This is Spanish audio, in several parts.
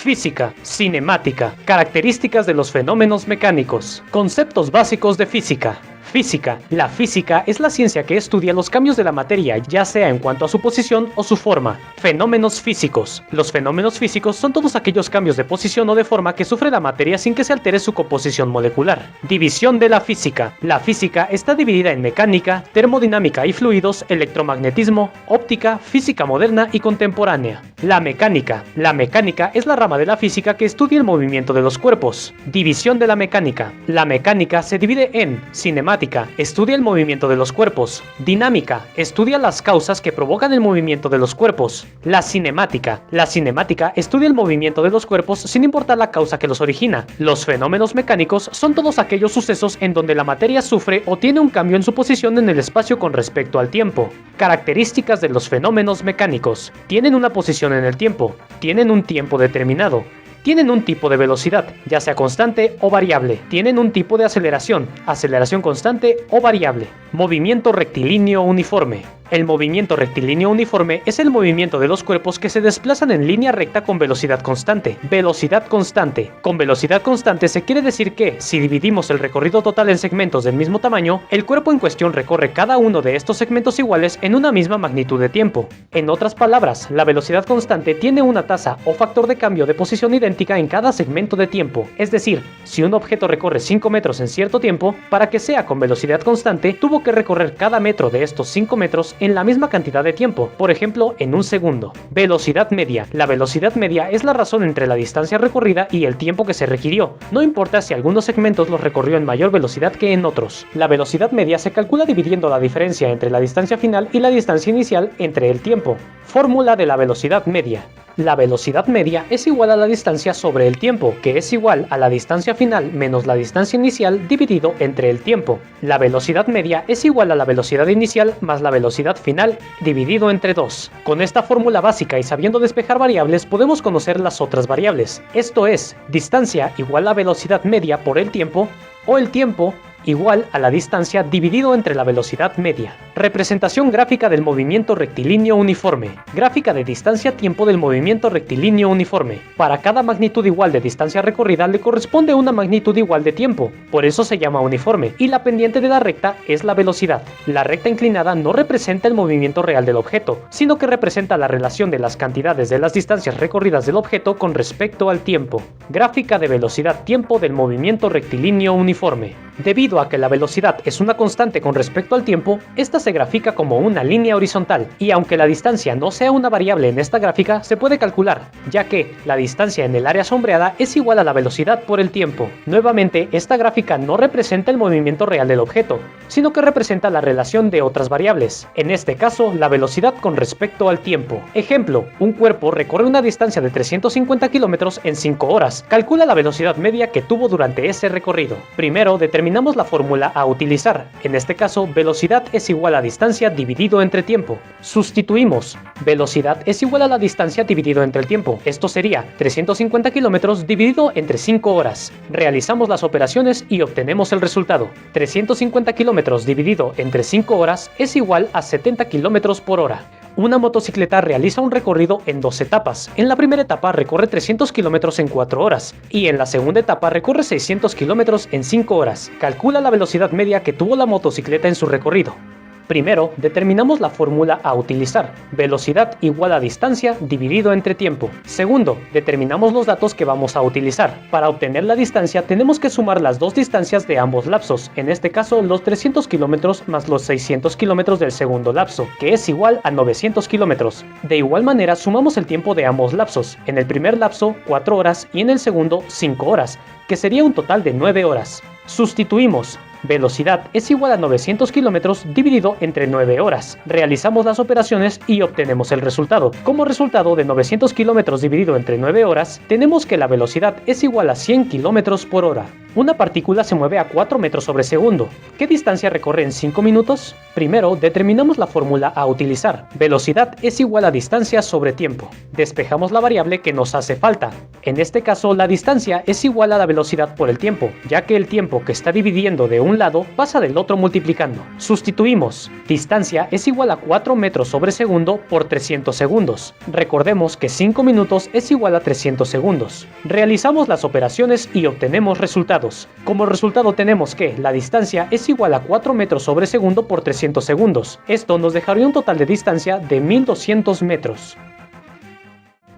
Física, cinemática, características de los fenómenos mecánicos, conceptos básicos de física. Física. La física es la ciencia que estudia los cambios de la materia, ya sea en cuanto a su posición o su forma. Fenómenos físicos. Los fenómenos físicos son todos aquellos cambios de posición o de forma que sufre la materia sin que se altere su composición molecular. División de la física. La física está dividida en mecánica, termodinámica y fluidos, electromagnetismo, óptica, física moderna y contemporánea. La mecánica. La mecánica es la rama de la física que estudia el movimiento de los cuerpos. División de la mecánica. La mecánica se divide en cinemática, estudia el movimiento de los cuerpos. Dinámica, estudia las causas que provocan el movimiento de los cuerpos. La cinemática estudia el movimiento de los cuerpos sin importar la causa que los origina. Los fenómenos mecánicos son todos aquellos sucesos en donde la materia sufre o tiene un cambio en su posición en el espacio con respecto al tiempo. Características de los fenómenos mecánicos. Tienen una posición en el tiempo, tienen un tiempo determinado. Tienen un tipo de velocidad, ya sea constante o variable. Tienen un tipo de aceleración, aceleración constante o variable. Movimiento rectilíneo uniforme. El movimiento rectilíneo uniforme es el movimiento de los cuerpos que se desplazan en línea recta con velocidad constante. Velocidad constante. Con velocidad constante se quiere decir que, si dividimos el recorrido total en segmentos del mismo tamaño, el cuerpo en cuestión recorre cada uno de estos segmentos iguales en una misma magnitud de tiempo. En otras palabras, la velocidad constante tiene una tasa o factor de cambio de posición idéntica en cada segmento de tiempo. Es decir, si un objeto recorre 5 metros en cierto tiempo, para que sea con velocidad constante, tuvo que recorrer cada metro de estos 5 metros en la misma cantidad de tiempo, por ejemplo en un segundo. Velocidad media. La velocidad media es la razón entre la distancia recorrida y el tiempo que se requirió. No importa si algunos segmentos los recorrió en mayor velocidad que en otros. La velocidad media se calcula dividiendo la diferencia entre la distancia final y la distancia inicial entre el tiempo. Fórmula de la velocidad media. La velocidad media es igual a la distancia sobre el tiempo, que es igual a la distancia final menos la distancia inicial dividido entre el tiempo. La velocidad media es igual a la velocidad inicial más la velocidad final dividido entre 2. Con esta fórmula básica y sabiendo despejar variables podemos conocer las otras variables. Esto es, distancia igual a velocidad media por el tiempo, o el tiempo igual a la distancia dividido entre la velocidad media. Representación gráfica del movimiento rectilíneo uniforme. Gráfica de distancia-tiempo del movimiento rectilíneo uniforme. Para cada magnitud igual de distancia recorrida le corresponde una magnitud igual de tiempo, por eso se llama uniforme, y la pendiente de la recta es la velocidad. La recta inclinada no representa el movimiento real del objeto, sino que representa la relación de las cantidades de las distancias recorridas del objeto con respecto al tiempo. Gráfica de velocidad-tiempo del movimiento rectilíneo uniforme. Debido a que la velocidad es una constante con respecto al tiempo, esta se grafica como una línea horizontal, y aunque la distancia no sea una variable en esta gráfica, se puede calcular, ya que la distancia en el área sombreada es igual a la velocidad por el tiempo. Nuevamente, esta gráfica no representa el movimiento real del objeto, sino que representa la relación de otras variables, en este caso la velocidad con respecto al tiempo. Ejemplo, un cuerpo recorre una distancia de 350 km en 5 horas. Calcula la velocidad media que tuvo durante ese recorrido. Primero, determinamos la fórmula a utilizar. En este caso, velocidad es igual a distancia dividido entre tiempo. Sustituimos. Velocidad es igual a la distancia dividido entre el tiempo. Esto sería 350 km dividido entre 5 horas. Realizamos las operaciones y obtenemos el resultado. 350 km dividido entre 5 horas es igual a 70 km por hora. Una motocicleta realiza un recorrido en 2 etapas. En la primera etapa recorre 300 km en 4 horas y en la segunda etapa recorre 600 km en 5 horas. Calcula la velocidad media que tuvo la motocicleta en su recorrido. Primero, determinamos la fórmula a utilizar. Velocidad igual a distancia dividido entre tiempo. Segundo, determinamos los datos que vamos a utilizar. Para obtener la distancia tenemos que sumar las dos distancias de ambos lapsos, en este caso los 300 km más los 600 km del segundo lapso, que es igual a 900 km. De igual manera sumamos el tiempo de ambos lapsos. En el primer lapso 4 horas y en el segundo 5 horas, que sería un total de 9 horas. Sustituimos. Velocidad es igual a 900 km dividido entre 9 horas. Realizamos las operaciones y obtenemos el resultado. Como resultado de 900 km dividido entre 9 horas, tenemos que la velocidad es igual a 100 km por hora. Una partícula se mueve a 4 metros sobre segundo. ¿Qué distancia recorre en 5 minutos? Primero, determinamos la fórmula a utilizar. Velocidad es igual a distancia sobre tiempo. Despejamos la variable que nos hace falta. En este caso, la distancia es igual a la velocidad por el tiempo, ya que el tiempo que está dividiendo de un lado pasa del otro multiplicando. Sustituimos. Distancia es igual a 4 metros sobre segundo por 300 segundos. Recordemos que 5 minutos es igual a 300 segundos. Realizamos las operaciones y obtenemos resultados. Como resultado tenemos que la distancia es igual a 4 metros sobre segundo por 300 segundos. Esto nos dejaría un total de distancia de 1200 metros.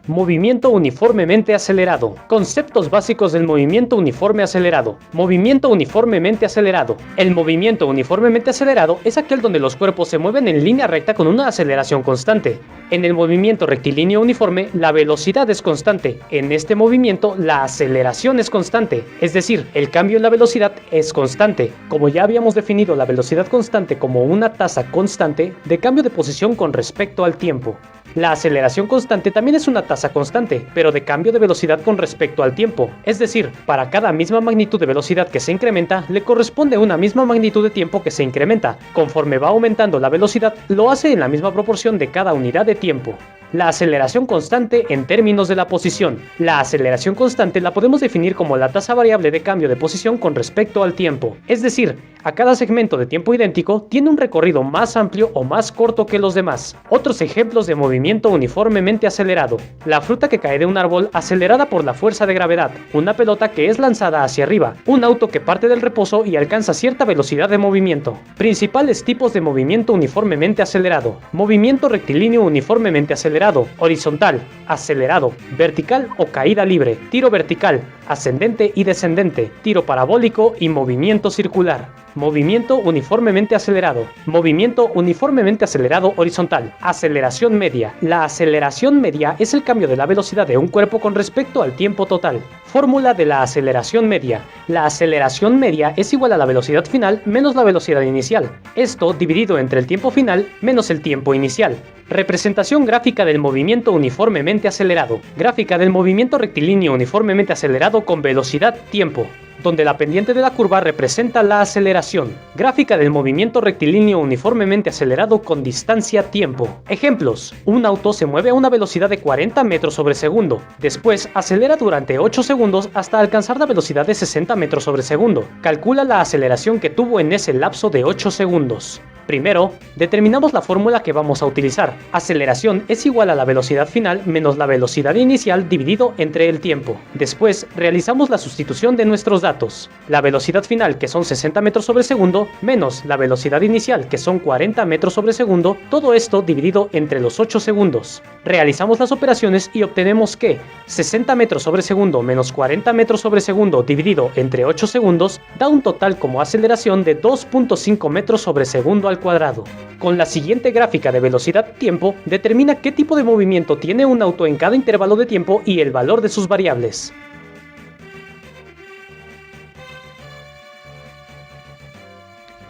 Movimiento uniformemente acelerado. Conceptos básicos del movimiento uniforme acelerado. Movimiento uniformemente acelerado. El movimiento uniformemente acelerado es aquel donde los cuerpos se mueven en línea recta con una aceleración constante. En el movimiento rectilíneo uniforme, la velocidad es constante. En este movimiento, la aceleración es constante. Es decir, el cambio en la velocidad es constante. Como ya habíamos definido la velocidad constante como una tasa constante de cambio de posición con respecto al tiempo. La aceleración constante también es una tasa constante, pero de cambio de velocidad con respecto al tiempo. Es decir, para cada misma magnitud de velocidad que se incrementa, le corresponde una misma magnitud de tiempo que se incrementa. Conforme va aumentando la velocidad, lo hace en la misma proporción de cada unidad de tiempo. La aceleración constante en términos de la posición. La aceleración constante la podemos definir como la tasa variable de cambio de posición con respecto al tiempo. Es decir, a cada segmento de tiempo idéntico tiene un recorrido más amplio o más corto que los demás. Otros ejemplos de movimiento uniformemente acelerado. La fruta que cae de un árbol acelerada por la fuerza de gravedad. Una pelota que es lanzada hacia arriba. Un auto que parte del reposo y alcanza cierta velocidad de movimiento. Principales tipos de movimiento uniformemente acelerado. Movimiento rectilíneo uniformemente acelerado. Horizontal, acelerado, vertical o caída libre, tiro vertical, ascendente y descendente, tiro parabólico y movimiento circular. Movimiento uniformemente acelerado. Movimiento uniformemente acelerado horizontal. Aceleración media. La aceleración media es el cambio de la velocidad de un cuerpo con respecto al tiempo total. Fórmula de la aceleración media. La aceleración media es igual a la velocidad final menos la velocidad inicial. Esto dividido entre el tiempo final menos el tiempo inicial. Representación gráfica del movimiento uniformemente acelerado. Gráfica del movimiento rectilíneo uniformemente acelerado con velocidad tiempo, donde la pendiente de la curva representa la aceleración. Gráfica del movimiento rectilíneo uniformemente acelerado con distancia tiempo. Ejemplos: un auto se mueve a una velocidad de 40 metros sobre segundo. Después acelera durante 8 segundos hasta alcanzar la velocidad de 60 metros sobre segundo. Calcula la aceleración que tuvo en ese lapso de 8 segundos. Primero, determinamos la fórmula que vamos a utilizar. Aceleración es igual a la velocidad final menos la velocidad inicial dividido entre el tiempo. Después, realizamos la sustitución de nuestros datos. La velocidad final, que son 60 metros sobre segundo, menos la velocidad inicial, que son 40 metros sobre segundo, todo esto dividido entre los 8 segundos. Realizamos las operaciones y obtenemos que 60 metros sobre segundo menos 40 metros sobre segundo dividido entre 8 segundos da un total como aceleración de 2.5 metros sobre segundo al cuadrado. Con la siguiente gráfica de velocidad-tiempo, determina qué tipo de movimiento tiene un auto en cada intervalo de tiempo y el valor de sus variables.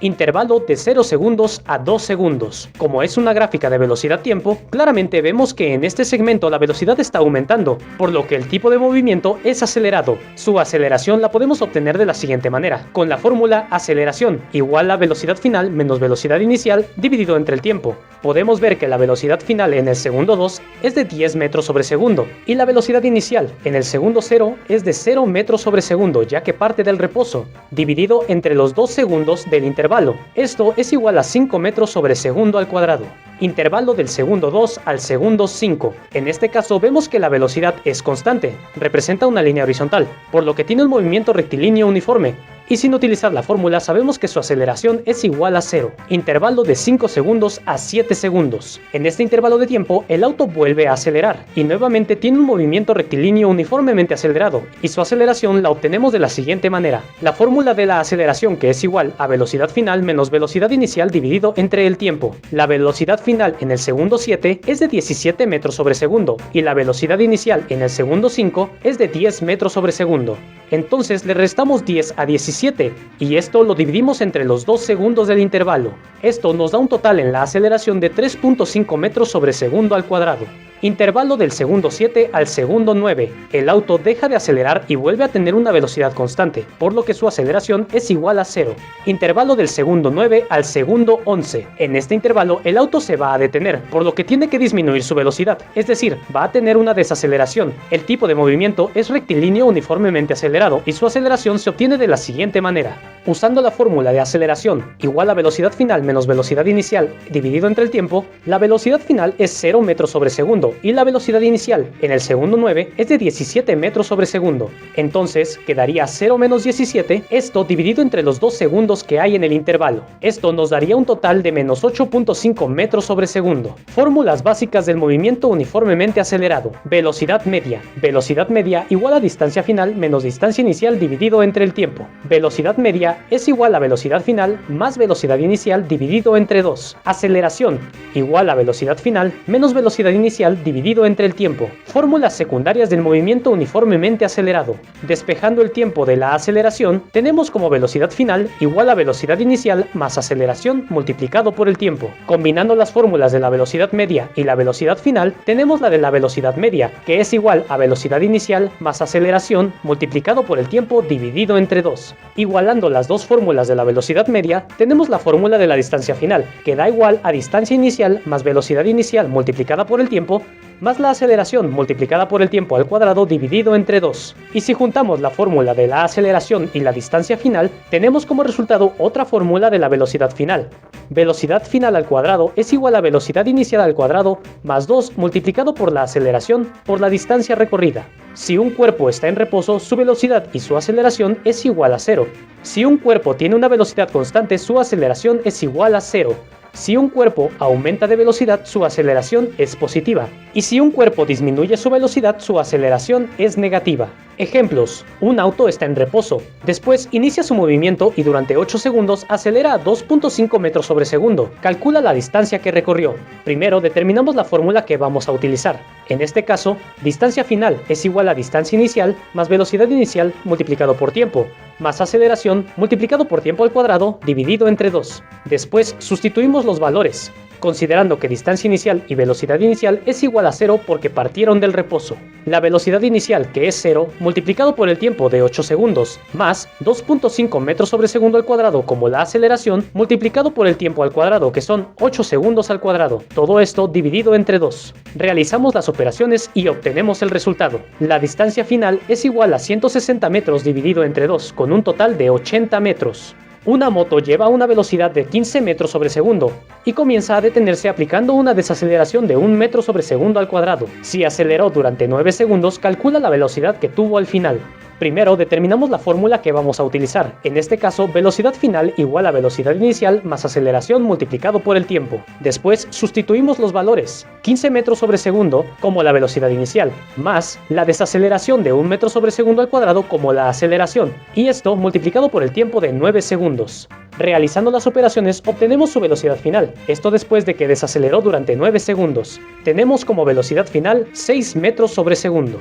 Intervalo de 0 segundos a 2 segundos. Como es una gráfica de velocidad-tiempo, claramente vemos que en este segmento la velocidad está aumentando, por lo que el tipo de movimiento es acelerado. Su aceleración la podemos obtener de la siguiente manera, con la fórmula aceleración igual a velocidad final menos velocidad inicial dividido entre el tiempo. Podemos ver que la velocidad final en el segundo 2 es de 10 metros sobre segundo, y la velocidad inicial en el segundo 0 es de 0 metros sobre segundo, ya que parte del reposo, dividido entre los 2 segundos del intervalo. Esto es igual a 5 metros sobre segundo al cuadrado. Intervalo del segundo 2 al segundo 5. En este caso vemos que la velocidad es constante, representa una línea horizontal, por lo que tiene un movimiento rectilíneo uniforme. Y sin utilizar la fórmula sabemos que su aceleración es igual a 0. Intervalo de 5 segundos a 7 segundos. En este intervalo de tiempo el auto vuelve a acelerar y nuevamente tiene un movimiento rectilíneo uniformemente acelerado, y su aceleración la obtenemos de la siguiente manera. La fórmula de la aceleración, que es igual a velocidad final menos velocidad inicial dividido entre el tiempo. La velocidad final en el segundo 7 es de 17 metros sobre segundo y la velocidad inicial en el segundo 5 es de 10 metros sobre segundo. Entonces le restamos 10 a 17 17, y esto lo dividimos entre los 2 segundos del intervalo. Esto nos da un total en la aceleración de 3.5 metros sobre segundo al cuadrado. Intervalo del segundo 7 al segundo 9. El auto deja de acelerar y vuelve a tener una velocidad constante, por lo que su aceleración es igual a 0. Intervalo del segundo 9 al segundo 11. En este intervalo el auto se va a detener, por lo que tiene que disminuir su velocidad, es decir, va a tener una desaceleración. El tipo de movimiento es rectilíneo uniformemente acelerado y su aceleración se obtiene de la siguiente manera. Usando la fórmula de aceleración igual a velocidad final menos velocidad inicial dividido entre el tiempo, la velocidad final es 0 metros sobre segundo y la velocidad inicial en el segundo 9 es de 17 metros sobre segundo. Entonces quedaría 0 menos 17, esto dividido entre los 2 segundos que hay en el intervalo. Esto nos daría un total de menos 8.5 metros sobre segundo. Fórmulas básicas del movimiento uniformemente acelerado. Velocidad media. Velocidad media igual a distancia final menos distancia inicial dividido entre el tiempo. Velocidad media es igual a velocidad final más velocidad inicial dividido entre 2. Aceleración igual a velocidad final menos velocidad inicial dividido entre el tiempo. Fórmulas secundarias del movimiento uniformemente acelerado. Despejando el tiempo de la aceleración, tenemos como velocidad final igual a velocidad inicial más aceleración multiplicado por el tiempo. Combinando las fórmulas de la velocidad media y la velocidad final, tenemos la de la velocidad media, que es igual a velocidad inicial más aceleración multiplicado por el tiempo dividido entre 2. Igualando las dos fórmulas de la velocidad media, tenemos la fórmula de la distancia final, que da igual a distancia inicial más velocidad inicial multiplicada por el tiempo, más la aceleración multiplicada por el tiempo al cuadrado dividido entre 2. Y si juntamos la fórmula de la aceleración y la distancia final, tenemos como resultado otra fórmula de la velocidad final. Velocidad final al cuadrado es igual a velocidad inicial al cuadrado más 2 multiplicado por la aceleración por la distancia recorrida. Si un cuerpo está en reposo, su velocidad y su aceleración es igual a 0. Si un cuerpo tiene una velocidad constante, su aceleración es igual a 0. Si un cuerpo aumenta de velocidad, su aceleración es positiva. Y si un cuerpo disminuye su velocidad, su aceleración es negativa. Ejemplos: un auto está en reposo, después inicia su movimiento y durante 8 segundos acelera a 2.5 metros sobre segundo. Calcula la distancia que recorrió. Primero determinamos la fórmula que vamos a utilizar. En este caso, distancia final es igual a distancia inicial más velocidad inicial multiplicado por tiempo, más aceleración multiplicado por tiempo al cuadrado dividido entre 2. Después sustituimos los valores, considerando que distancia inicial y velocidad inicial es igual a 0 porque partieron del reposo. La velocidad inicial, que es 0, multiplicado por el tiempo de 8 segundos, más 2.5 metros sobre segundo al cuadrado como la aceleración, multiplicado por el tiempo al cuadrado, que son 8 segundos al cuadrado. Todo esto dividido entre 2. Realizamos las operaciones y obtenemos el resultado. La distancia final es igual a 160 metros dividido entre 2, con un total de 80 metros. Una moto lleva una velocidad de 15 metros sobre segundo y comienza a detenerse aplicando una desaceleración de 1 metro sobre segundo al cuadrado. Si aceleró durante 9 segundos, calcula la velocidad que tuvo al final. Primero determinamos la fórmula que vamos a utilizar, en este caso velocidad final igual a velocidad inicial más aceleración multiplicado por el tiempo. Después sustituimos los valores, 15 metros sobre segundo como la velocidad inicial, más la desaceleración de 1 metro sobre segundo al cuadrado como la aceleración, y esto multiplicado por el tiempo de 9 segundos. Realizando las operaciones obtenemos su velocidad final, esto después de que desaceleró durante 9 segundos. Tenemos como velocidad final 6 metros sobre segundo.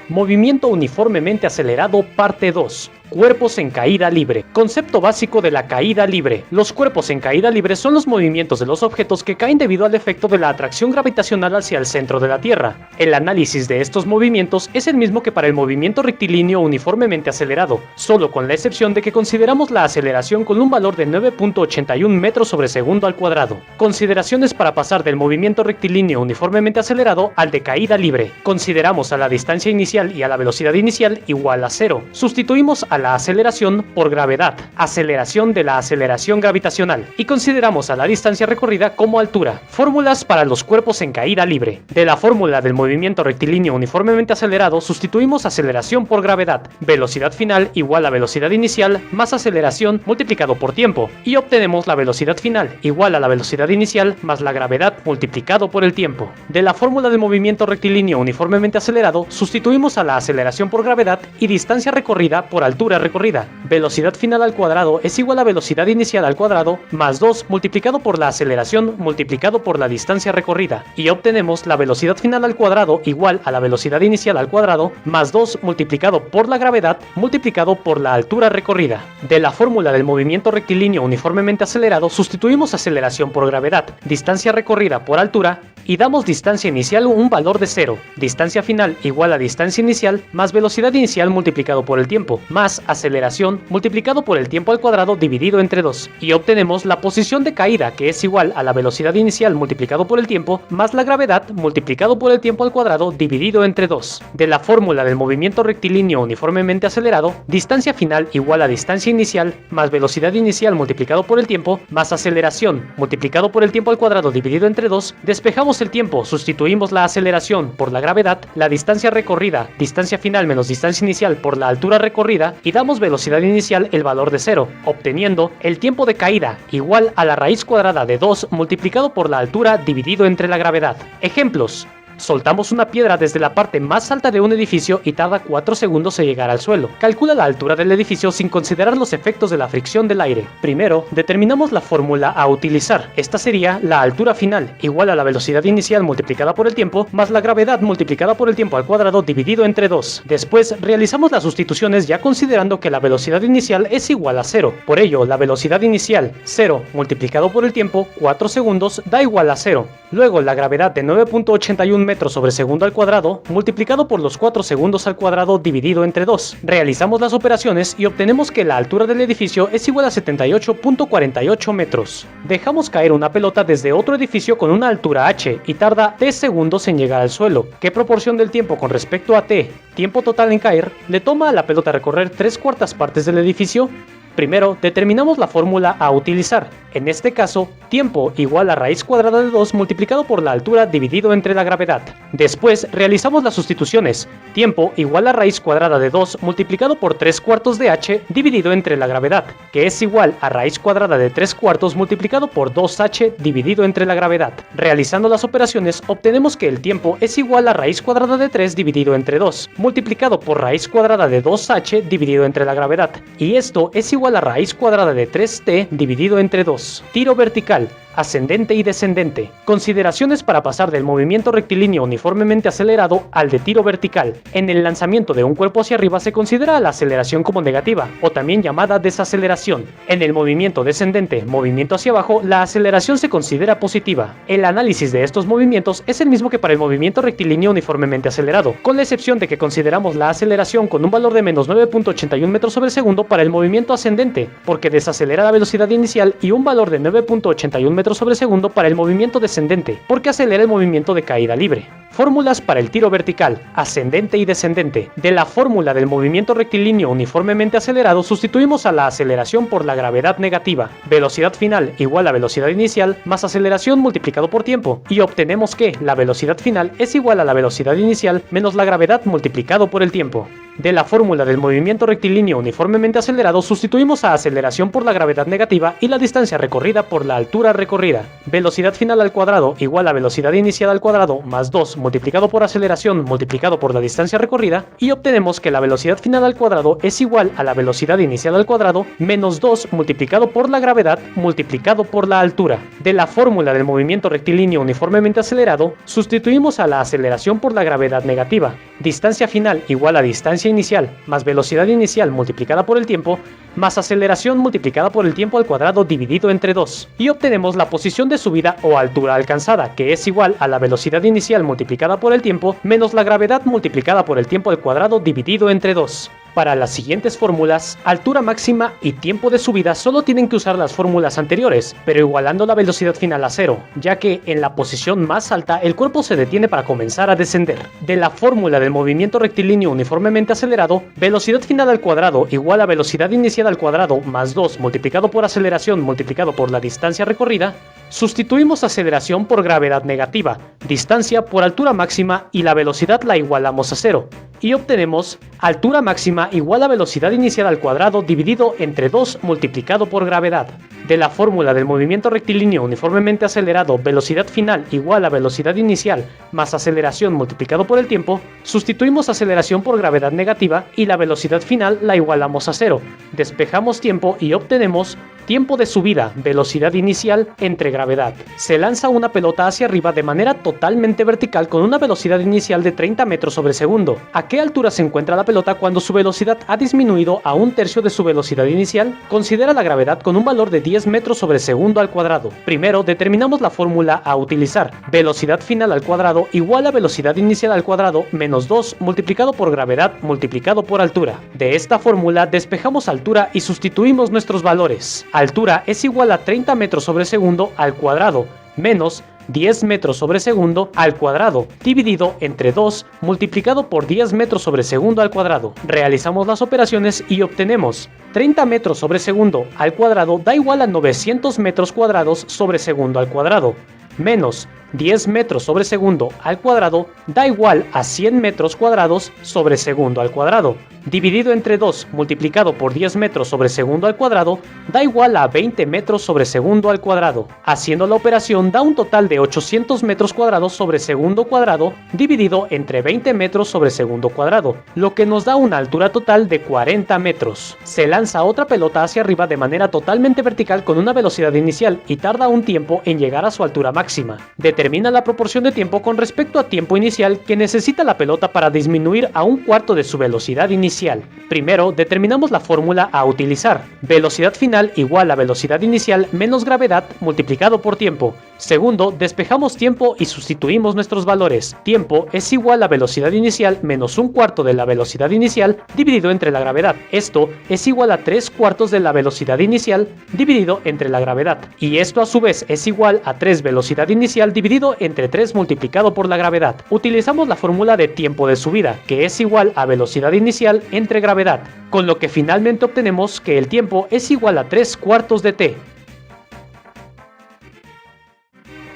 Movimiento uniformemente acelerado, parte 2. Cuerpos en caída libre. Concepto básico de la caída libre. Los cuerpos en caída libre son los movimientos de los objetos que caen debido al efecto de la atracción gravitacional hacia el centro de la Tierra. El análisis de estos movimientos es el mismo que para el movimiento rectilíneo uniformemente acelerado, solo con la excepción de que consideramos la aceleración con un valor de 9.81 metros sobre segundo al cuadrado. Consideraciones para pasar del movimiento rectilíneo uniformemente acelerado al de caída libre. Consideramos a la distancia inicial y a la velocidad inicial igual a 0. Sustituimos a la aceleración por gravedad, aceleración de la aceleración gravitacional, y consideramos a la distancia recorrida como altura. Fórmulas para los cuerpos en caída libre. De la fórmula del movimiento rectilíneo uniformemente acelerado sustituimos aceleración por gravedad, velocidad final igual a velocidad inicial más aceleración multiplicado por tiempo, y obtenemos la velocidad final igual a la velocidad inicial más la gravedad multiplicado por el tiempo. De la fórmula del movimiento rectilíneo uniformemente acelerado sustituimos a la aceleración por gravedad y distancia recorrida por altura, altura recorrida. Velocidad final al cuadrado es igual a velocidad inicial al cuadrado más 2 multiplicado por la aceleración multiplicado por la distancia recorrida. Y obtenemos la velocidad final al cuadrado igual a la velocidad inicial al cuadrado más 2 multiplicado por la gravedad multiplicado por la altura recorrida. De la fórmula del movimiento rectilíneo uniformemente acelerado sustituimos aceleración por gravedad, distancia recorrida por altura y damos distancia inicial un valor de 0, distancia final igual a distancia inicial más velocidad inicial multiplicado por el tiempo, más aceleración multiplicado por el tiempo al cuadrado dividido entre 2, y obtenemos la posición de caída que es igual a la velocidad inicial multiplicado por el tiempo más la gravedad multiplicado por el tiempo al cuadrado dividido entre 2. De la fórmula del movimiento rectilíneo uniformemente acelerado, distancia final igual a distancia inicial más velocidad inicial multiplicado por el tiempo más aceleración multiplicado por el tiempo al cuadrado dividido entre 2, despejamos el tiempo, sustituimos la aceleración por la gravedad, la distancia recorrida, distancia final menos distancia inicial por la altura recorrida y damos velocidad inicial el valor de 0, obteniendo el tiempo de caída igual a la raíz cuadrada de 2 multiplicado por la altura dividido entre la gravedad. Ejemplos. Soltamos una piedra desde la parte más alta de un edificio y tarda 4 segundos en llegar al suelo. Calcula la altura del edificio sin considerar los efectos de la fricción del aire. Primero, determinamos la fórmula a utilizar. Esta sería la altura final, igual a la velocidad inicial multiplicada por el tiempo, más la gravedad multiplicada por el tiempo al cuadrado dividido entre 2. Después, realizamos las sustituciones ya considerando que la velocidad inicial es igual a 0. Por ello, la velocidad inicial, 0, multiplicado por el tiempo, 4 segundos, da igual a 0. Luego, la gravedad de 9.81 metros sobre segundo al cuadrado, multiplicado por los 4 segundos al cuadrado dividido entre 2. Realizamos las operaciones y obtenemos que la altura del edificio es igual a 78.48 metros. Dejamos caer una pelota desde otro edificio con una altura h y tarda t segundos en llegar al suelo. ¿Qué proporción del tiempo con respecto a t, tiempo total en caer, le toma a la pelota recorrer 3/4 partes del edificio? Primero, determinamos la fórmula a utilizar. En este caso, tiempo igual a raíz cuadrada de 2 multiplicado por la altura dividido entre la gravedad. Después, realizamos las sustituciones. Tiempo igual a raíz cuadrada de 2 multiplicado por 3/4 de h dividido entre la gravedad, que es igual a raíz cuadrada de 3/4 multiplicado por 2h dividido entre la gravedad. Realizando las operaciones, obtenemos que el tiempo es igual a raíz cuadrada de 3 dividido entre 2, multiplicado por raíz cuadrada de 2h dividido entre la gravedad. Y esto es igual a raíz cuadrada de 3t dividido entre 2. Tiro vertical, ascendente y descendente. Consideraciones para pasar del movimiento rectilíneo uniformemente acelerado al de tiro vertical. En el lanzamiento de un cuerpo hacia arriba se considera la aceleración como negativa, o también llamada desaceleración. En el movimiento descendente, movimiento hacia abajo, la aceleración se considera positiva. El análisis de estos movimientos es el mismo que para el movimiento rectilíneo uniformemente acelerado, con la excepción de que consideramos la aceleración con un valor de menos 9.81 metros sobre segundo para el movimiento ascendente, porque desacelera la velocidad inicial, y un valor de 9.81 metros sobre segundo para el movimiento descendente, porque acelera el movimiento de caída libre. Fórmulas para el tiro vertical, ascendente y descendente. De la fórmula del movimiento rectilíneo uniformemente acelerado sustituimos a la aceleración por la gravedad negativa. Velocidad final igual a velocidad inicial más aceleración multiplicado por tiempo, y obtenemos que la velocidad final es igual a la velocidad inicial menos la gravedad multiplicado por el tiempo. De la fórmula del movimiento rectilíneo uniformemente acelerado sustituimos a aceleración por la gravedad negativa y la distancia recorrida por la altura recorrida. Velocidad final al cuadrado igual a velocidad inicial al cuadrado más 2 multiplicado por aceleración multiplicado por la distancia recorrida, y obtenemos que la velocidad final al cuadrado es igual a la velocidad inicial al cuadrado menos 2 multiplicado por la gravedad multiplicado por la altura. De la fórmula del movimiento rectilíneo uniformemente acelerado sustituimos a la aceleración por la gravedad negativa. Distancia final igual a distancia inicial más velocidad inicial multiplicada por el tiempo más aceleración multiplicada por el tiempo al cuadrado dividido entre 2, y obtenemos la posición de subida o altura alcanzada, que es igual a la velocidad inicial multiplicada por el tiempo menos la gravedad multiplicada por el tiempo al cuadrado dividido entre 2. Para las siguientes fórmulas, altura máxima y tiempo de subida solo tienen que usar las fórmulas anteriores, pero igualando la velocidad final a 0, ya que en la posición más alta el cuerpo se detiene para comenzar a descender. De la fórmula del movimiento rectilíneo uniformemente acelerado, velocidad final al cuadrado igual a velocidad inicial al cuadrado más 2 multiplicado por aceleración multiplicado por la distancia recorrida, sustituimos aceleración por gravedad negativa, distancia por altura máxima y la velocidad la igualamos a 0. y obtenemos altura máxima igual a velocidad inicial al cuadrado dividido entre 2 multiplicado por gravedad. De la fórmula del movimiento rectilíneo uniformemente acelerado, velocidad final igual a velocidad inicial más aceleración multiplicado por el tiempo, sustituimos aceleración por gravedad negativa y la velocidad final la igualamos a 0. Despejamos tiempo y obtenemos tiempo de subida, velocidad inicial entre gravedad. Se lanza una pelota hacia arriba de manera totalmente vertical con una velocidad inicial de 30 metros sobre segundo. ¿A qué altura se encuentra la pelota cuando su velocidad ha disminuido a un tercio de su velocidad inicial? Considera la gravedad con un valor de 10 metros sobre segundo al cuadrado. Primero, determinamos la fórmula a utilizar. Velocidad final al cuadrado igual a velocidad inicial al cuadrado menos 2 multiplicado por gravedad multiplicado por altura. De esta fórmula despejamos altura y sustituimos nuestros valores. Altura es igual a 30 metros sobre segundo al cuadrado menos 10 metros sobre segundo al cuadrado dividido entre 2 multiplicado por 10 metros sobre segundo al cuadrado. Realizamos las operaciones y obtenemos 30 metros sobre segundo al cuadrado da igual a 900 metros cuadrados sobre segundo al cuadrado menos 10 metros sobre segundo al cuadrado da igual a 100 metros cuadrados sobre segundo al cuadrado, dividido entre 2 multiplicado por 10 metros sobre segundo al cuadrado da igual a 20 metros sobre segundo al cuadrado. Haciendo la operación da un total de 800 metros cuadrados sobre segundo cuadrado dividido entre 20 metros sobre segundo cuadrado, lo que nos da una altura total de 40 metros. Se lanza otra pelota hacia arriba de manera totalmente vertical con una velocidad inicial y tarda un tiempo en llegar a su altura máxima. Determina la proporción de tiempo con respecto a tiempo inicial que necesita la pelota para disminuir a un cuarto de su velocidad inicial. Primero, determinamos la fórmula a utilizar. Velocidad final igual a velocidad inicial menos gravedad multiplicado por tiempo. Segundo, despejamos tiempo y sustituimos nuestros valores. Tiempo es igual a velocidad inicial menos un cuarto de la velocidad inicial dividido entre la gravedad. Esto es igual a 3 cuartos de la velocidad inicial dividido entre la gravedad. Y esto a su vez es igual a 3 velocidad inicial dividido entre 3 multiplicado por la gravedad. Utilizamos la fórmula de tiempo de subida, que es igual a velocidad inicial entre gravedad, con lo que finalmente obtenemos que el tiempo es igual a 3 cuartos de t.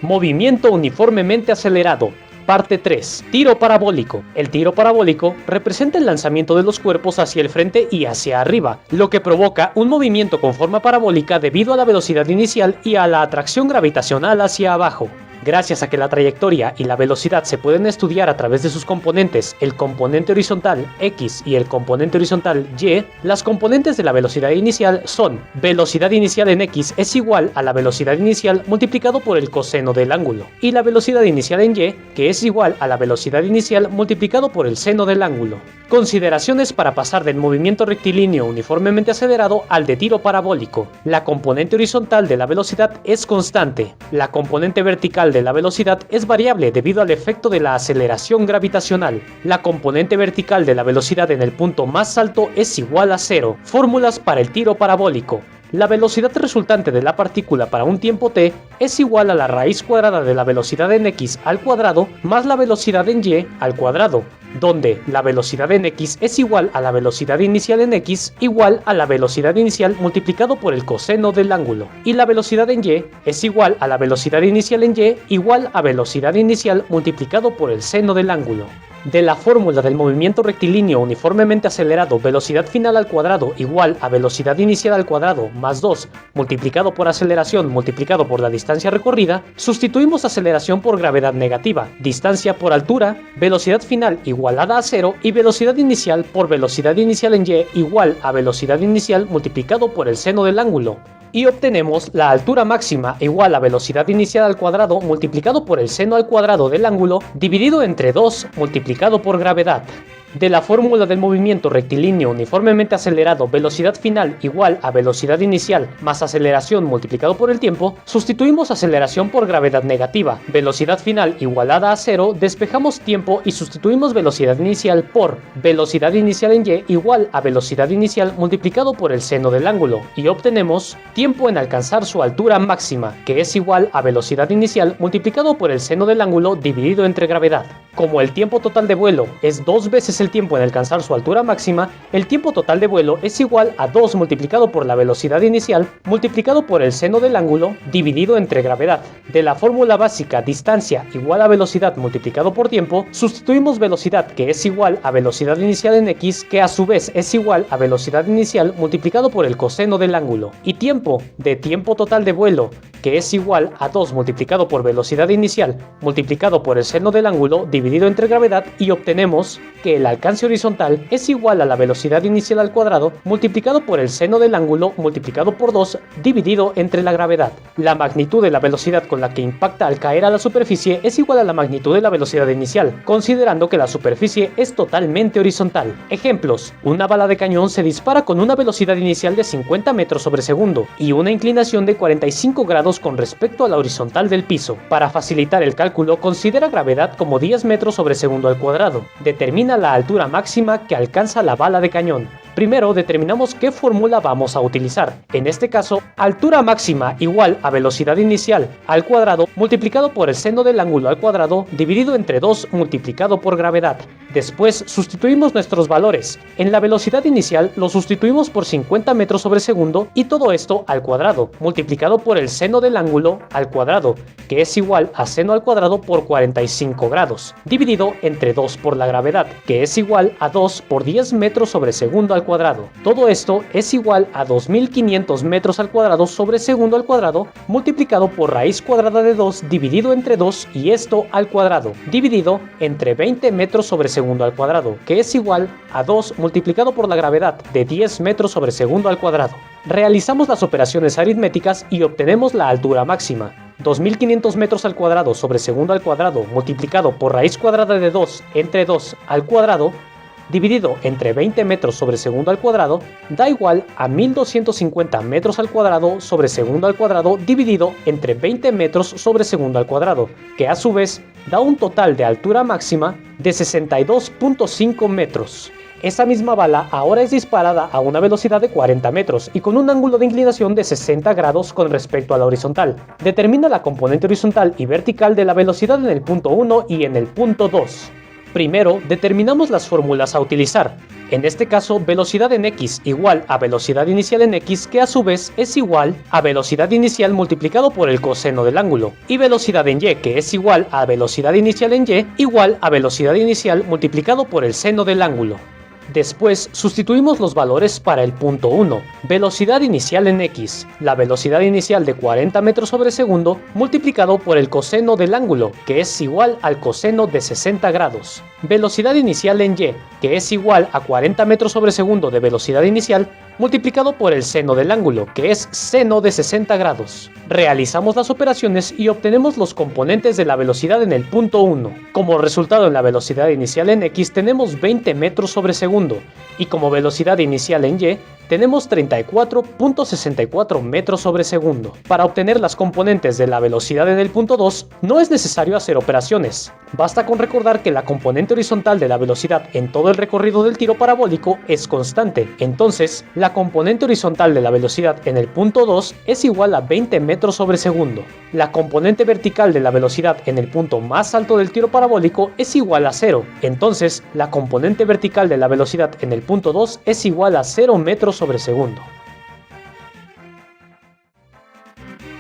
Movimiento uniformemente acelerado. Parte 3. Tiro parabólico. El tiro parabólico representa el lanzamiento de los cuerpos hacia el frente y hacia arriba, lo que provoca un movimiento con forma parabólica debido a la velocidad inicial y a la atracción gravitacional hacia abajo. Gracias a que la trayectoria y la velocidad se pueden estudiar a través de sus componentes, el componente horizontal x y el componente horizontal y, las componentes de la velocidad inicial son: velocidad inicial en x es igual a la velocidad inicial multiplicado por el coseno del ángulo, y la velocidad inicial en y, que es igual a la velocidad inicial multiplicado por el seno del ángulo. Consideraciones para pasar del movimiento rectilíneo uniformemente acelerado al de tiro parabólico. La componente horizontal de la velocidad es constante. La componente vertical de la velocidad es variable debido al efecto de la aceleración gravitacional. La componente vertical de la velocidad en el punto más alto es igual a 0. Fórmulas para el tiro parabólico. La velocidad resultante de la partícula para un tiempo t es igual a la raíz cuadrada de la velocidad en x al cuadrado más la velocidad en y al cuadrado, donde la velocidad en x es igual a la velocidad inicial en x igual a la velocidad inicial multiplicado por el coseno del ángulo, y la velocidad en y es igual a la velocidad inicial en y igual a velocidad inicial multiplicado por el seno del ángulo. De la fórmula del movimiento rectilíneo uniformemente acelerado, velocidad final al cuadrado igual a velocidad inicial al cuadrado más 2 multiplicado por aceleración multiplicado por la distancia recorrida, sustituimos aceleración por gravedad negativa, distancia por altura, velocidad final igualada a 0 y velocidad inicial por velocidad inicial en y igual a velocidad inicial multiplicado por el seno del ángulo. Y obtenemos la altura máxima igual a velocidad inicial al cuadrado multiplicado por el seno al cuadrado del ángulo dividido entre 2 multiplicado por gravedad. De la fórmula del movimiento rectilíneo uniformemente acelerado, velocidad final igual a velocidad inicial más aceleración multiplicado por el tiempo, sustituimos aceleración por gravedad negativa, velocidad final igualada a 0, despejamos tiempo y sustituimos velocidad inicial por velocidad inicial en y igual a velocidad inicial multiplicado por el seno del ángulo, y obtenemos tiempo en alcanzar su altura máxima, que es igual a velocidad inicial multiplicado por el seno del ángulo dividido entre gravedad. Como el tiempo total de vuelo es 2 veces el el tiempo en alcanzar su altura máxima, el tiempo total de vuelo es igual a 2 multiplicado por la velocidad inicial multiplicado por el seno del ángulo dividido entre gravedad. De la fórmula básica distancia igual a velocidad multiplicado por tiempo, sustituimos velocidad, que es igual a velocidad inicial en x, que a su vez es igual a velocidad inicial multiplicado por el coseno del ángulo, y tiempo de tiempo total de vuelo, que es igual a 2 multiplicado por velocidad inicial multiplicado por el seno del ángulo dividido entre gravedad, y obtenemos que el alcance horizontal es igual a la velocidad inicial al cuadrado multiplicado por el seno del ángulo multiplicado por 2 dividido entre la gravedad. La magnitud de la velocidad con la que impacta al caer a la superficie es igual a la magnitud de la velocidad inicial, considerando que la superficie es totalmente horizontal. Ejemplos: una bala de cañón se dispara con una velocidad inicial de 50 metros sobre segundo y una inclinación de 45 grados con respecto a la horizontal del piso. Para facilitar el cálculo, considera gravedad como 10 metros sobre segundo al cuadrado. Determina la altura máxima que alcanza la bala de cañón. Primero determinamos qué fórmula vamos a utilizar. En este caso, altura máxima igual a velocidad inicial al cuadrado multiplicado por el seno del ángulo al cuadrado dividido entre 2 multiplicado por gravedad. Después sustituimos nuestros valores. En la velocidad inicial lo sustituimos por 50 metros sobre segundo y todo esto al cuadrado multiplicado por el seno del ángulo al cuadrado, que es igual a seno al cuadrado por 45 grados, dividido entre 2 por la gravedad, que es igual a 2 por 10 metros sobre segundo al cuadrado. Todo esto es igual a 2500 metros al cuadrado sobre segundo al cuadrado multiplicado por raíz cuadrada de 2 dividido entre 2 y esto al cuadrado, dividido entre 20 metros sobre segundo al cuadrado, que es igual a 2 multiplicado por la gravedad de 10 metros sobre segundo al cuadrado. Realizamos las operaciones aritméticas y obtenemos la altura máxima. 2500 metros al cuadrado sobre segundo al cuadrado multiplicado por raíz cuadrada de 2 entre 2 al cuadrado dividido entre 20 metros sobre segundo al cuadrado da igual a 1250 metros al cuadrado sobre segundo al cuadrado dividido entre 20 metros sobre segundo al cuadrado, que a su vez da un total de altura máxima de 62.5 metros. Esa misma bala ahora es disparada a una velocidad de 40 metros y con un ángulo de inclinación de 60 grados con respecto a la horizontal. Determina la componente horizontal y vertical de la velocidad en el punto 1 y en el punto 2. Primero, determinamos las fórmulas a utilizar. En este caso, velocidad en x igual a velocidad inicial en x, que a su vez es igual a velocidad inicial multiplicado por el coseno del ángulo, y velocidad en y, que es igual a velocidad inicial en y, igual a velocidad inicial multiplicado por el seno del ángulo. Después sustituimos los valores para el punto 1, velocidad inicial en x, la velocidad inicial de 40 metros sobre segundo multiplicado por el coseno del ángulo, que es igual al coseno de 60 grados, velocidad inicial en y, que es igual a 40 metros sobre segundo de velocidad inicial multiplicado por el seno del ángulo, que es seno de 60 grados. Realizamos las operaciones y obtenemos los componentes de la velocidad en el punto 1. Como resultado, en la velocidad inicial en x tenemos 20 metros sobre segundo y como velocidad inicial en y tenemos 34.64 metros sobre segundo. Para obtener las componentes de la velocidad en el punto 2 no es necesario hacer operaciones. Basta con recordar que la componente horizontal de la velocidad en todo el recorrido del tiro parabólico es constante. Entonces, la componente horizontal de la velocidad en el punto 2 es igual a 20 metros sobre segundo. La componente vertical de la velocidad en el punto más alto del tiro parabólico es igual a 0. Entonces, la componente vertical de la velocidad en el punto 2 es igual a 0 metros sobre segundo.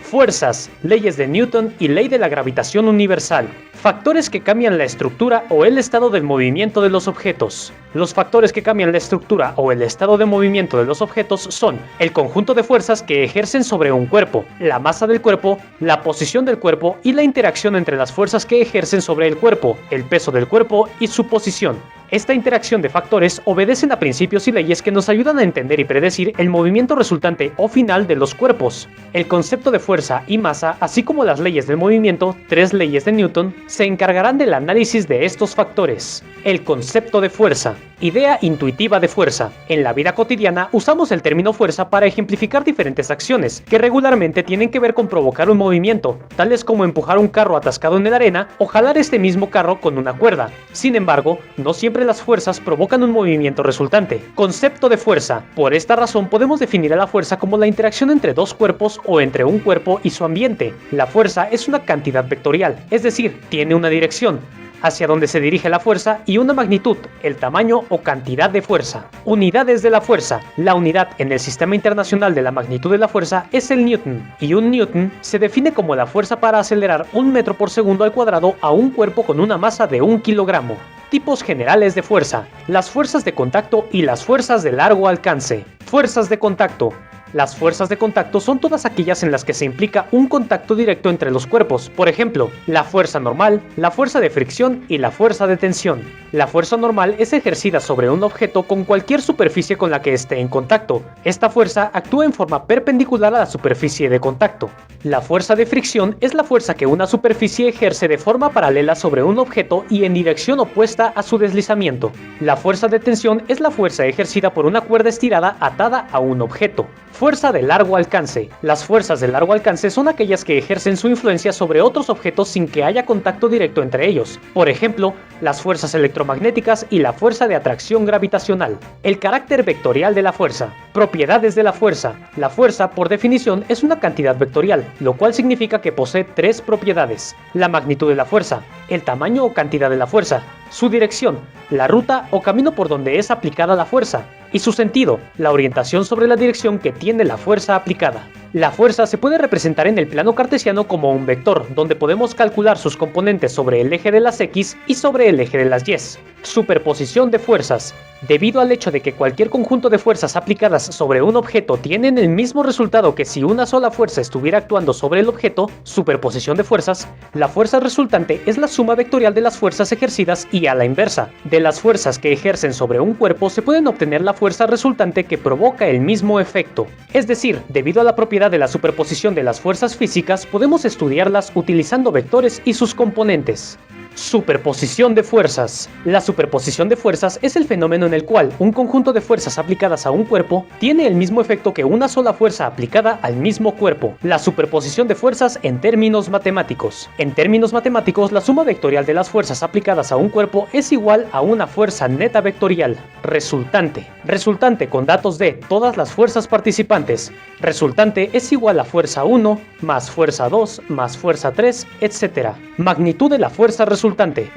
Fuerzas, leyes de Newton y ley de la gravitación universal. Factores que cambian la estructura o el estado del movimiento de los objetos. Los factores que cambian la estructura o el estado de movimiento de los objetos son el conjunto de fuerzas que ejercen sobre un cuerpo, la masa del cuerpo, la posición del cuerpo y la interacción entre las fuerzas que ejercen sobre el cuerpo, el peso del cuerpo y su posición. Esta interacción de factores obedecen a principios y leyes que nos ayudan a entender y predecir el movimiento resultante o final de los cuerpos. El concepto de fuerza y masa, así como las leyes del movimiento, 3 leyes de Newton, se encargarán del análisis de estos factores. El concepto de fuerza. Idea intuitiva de fuerza. En la vida cotidiana usamos el término fuerza para ejemplificar diferentes acciones que regularmente tienen que ver con provocar un movimiento, tales como empujar un carro atascado en la arena o jalar este mismo carro con una cuerda. Sin embargo, no siempre las fuerzas provocan un movimiento resultante. Concepto de fuerza. Por esta razón podemos definir a la fuerza como la interacción entre dos cuerpos o entre un cuerpo y su ambiente. La fuerza es una cantidad vectorial, es decir, tiene una dirección. hacia donde se dirige la fuerza, y una magnitud, el tamaño o cantidad de fuerza. Unidades de la fuerza. La unidad en el Sistema Internacional de la Magnitud de la Fuerza es el newton, y un newton se define como la fuerza para acelerar 1 metro por segundo al cuadrado a un cuerpo con una masa de 1 kilogramo. Tipos generales de fuerza. Las fuerzas de contacto y las fuerzas de largo alcance. Fuerzas de contacto. Las fuerzas de contacto son todas aquellas en las que se implica un contacto directo entre los cuerpos, por ejemplo, la fuerza normal, la fuerza de fricción y la fuerza de tensión. La fuerza normal es ejercida sobre un objeto con cualquier superficie con la que esté en contacto. Esta fuerza actúa en forma perpendicular a la superficie de contacto. La fuerza de fricción es la fuerza que una superficie ejerce de forma paralela sobre un objeto y en dirección opuesta a su deslizamiento. La fuerza de tensión es la fuerza ejercida por una cuerda estirada atada a un objeto. Fuerza de largo alcance. Las fuerzas de largo alcance son aquellas que ejercen su influencia sobre otros objetos sin que haya contacto directo entre ellos. Por ejemplo, las fuerzas electromagnéticas y la fuerza de atracción gravitacional. El carácter vectorial de la fuerza. Propiedades de la fuerza. La fuerza, por definición, es una cantidad vectorial, lo cual significa que posee 3 propiedades. La magnitud de la fuerza, el tamaño o cantidad de la fuerza, su dirección, la ruta o camino por donde es aplicada la fuerza, y su sentido, la orientación sobre la dirección que tiene la fuerza aplicada. La fuerza se puede representar en el plano cartesiano como un vector, donde podemos calcular sus componentes sobre el eje de las X y sobre el eje de las Y. Superposición de fuerzas. Debido al hecho de que cualquier conjunto de fuerzas aplicadas sobre un objeto tienen el mismo resultado que si una sola fuerza estuviera actuando sobre el objeto, superposición de fuerzas, la fuerza resultante es la suma vectorial de las fuerzas ejercidas y a la inversa. De las fuerzas que ejercen sobre un cuerpo se pueden obtener la fuerza resultante que provoca el mismo efecto. Es decir, debido a la propiedad de la superposición de las fuerzas físicas, podemos estudiarlas utilizando vectores y sus componentes. Superposición de fuerzas. La superposición de fuerzas es el fenómeno en el cual un conjunto de fuerzas aplicadas a un cuerpo tiene el mismo efecto que una sola fuerza aplicada al mismo cuerpo. La superposición de fuerzas en términos matemáticos. En términos matemáticos, la suma vectorial de las fuerzas aplicadas a un cuerpo es igual a una fuerza neta vectorial. Resultante. Resultante con datos de todas las fuerzas participantes. Resultante es igual a fuerza 1 más fuerza 2 más fuerza 3, etc. Magnitud de la fuerza resultante.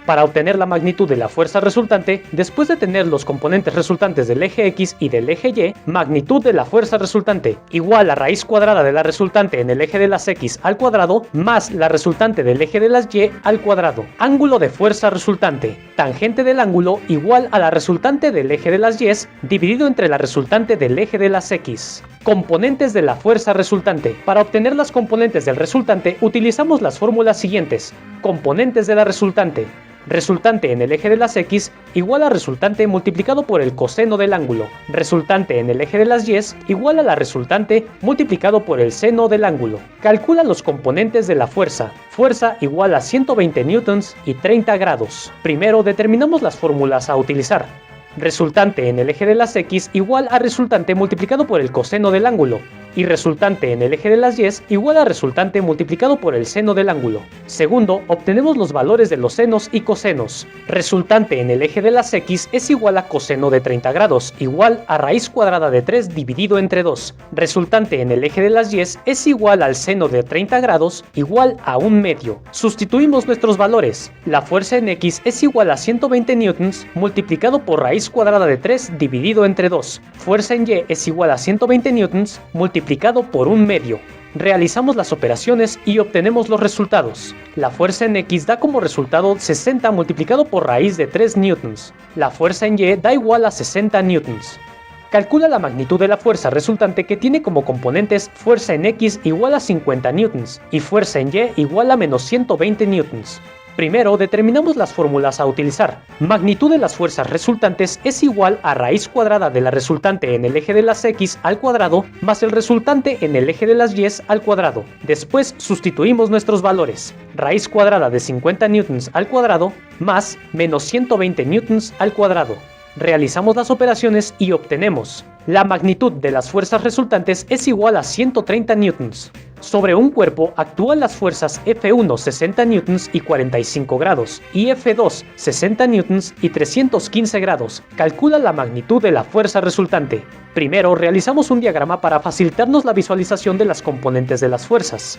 Para obtener la magnitud de la fuerza resultante, después de tener los componentes resultantes del eje X y del eje Y, magnitud de la fuerza resultante igual a raíz cuadrada de la resultante en el eje de las X al cuadrado más la resultante del eje de las Y al cuadrado. Ángulo de fuerza resultante. Tangente del ángulo igual a la resultante del eje de las Y dividido entre la resultante del eje de las X. Componentes de la fuerza resultante. Para obtener las componentes del resultante utilizamos las fórmulas siguientes. Componentes de la resultante. Resultante en el eje de las X igual a resultante multiplicado por el coseno del ángulo. Resultante en el eje de las Y igual a la resultante multiplicado por el seno del ángulo. Calcula los componentes de la fuerza. Fuerza igual a 120 newtons y 30 grados. Primero determinamos las fórmulas a utilizar. Resultante en el eje de las X igual a resultante multiplicado por el coseno del ángulo, y resultante en el eje de las Y igual a resultante multiplicado por el seno del ángulo. Segundo, obtenemos los valores de los senos y cosenos. Resultante en el eje de las X es igual a coseno de 30 grados, igual a raíz cuadrada de 3 dividido entre 2. Resultante en el eje de las Y es igual al seno de 30 grados, igual a 1/2. Sustituimos nuestros valores. La fuerza en X es igual a 120 newtons multiplicado por raíz cuadrada de 3 dividido entre 2. Fuerza en Y es igual a 120 newtons multiplicado por 1/2. Realizamos las operaciones y obtenemos los resultados. La fuerza en X da como resultado 60 multiplicado por raíz de 3 newtons. La fuerza en Y da igual a 60 newtons. Calcula la magnitud de la fuerza resultante que tiene como componentes fuerza en X igual a 50 newtons y fuerza en Y igual a menos 120 newtons. Primero, determinamos las fórmulas a utilizar. Magnitud de las fuerzas resultantes es igual a raíz cuadrada de la resultante en el eje de las X al cuadrado más el resultante en el eje de las Y al cuadrado. Después sustituimos nuestros valores. Raíz cuadrada de 50 newtons al cuadrado más menos 120 newtons al cuadrado. Realizamos las operaciones y obtenemos la magnitud de las fuerzas resultantes es igual a 130 newtons. Sobre un cuerpo actúan las fuerzas F1 60 newtons y 45 grados y F2 60 newtons y 315 grados. Calcula la magnitud de la fuerza resultante. Primero realizamos un diagrama para facilitarnos la visualización de las componentes de las fuerzas.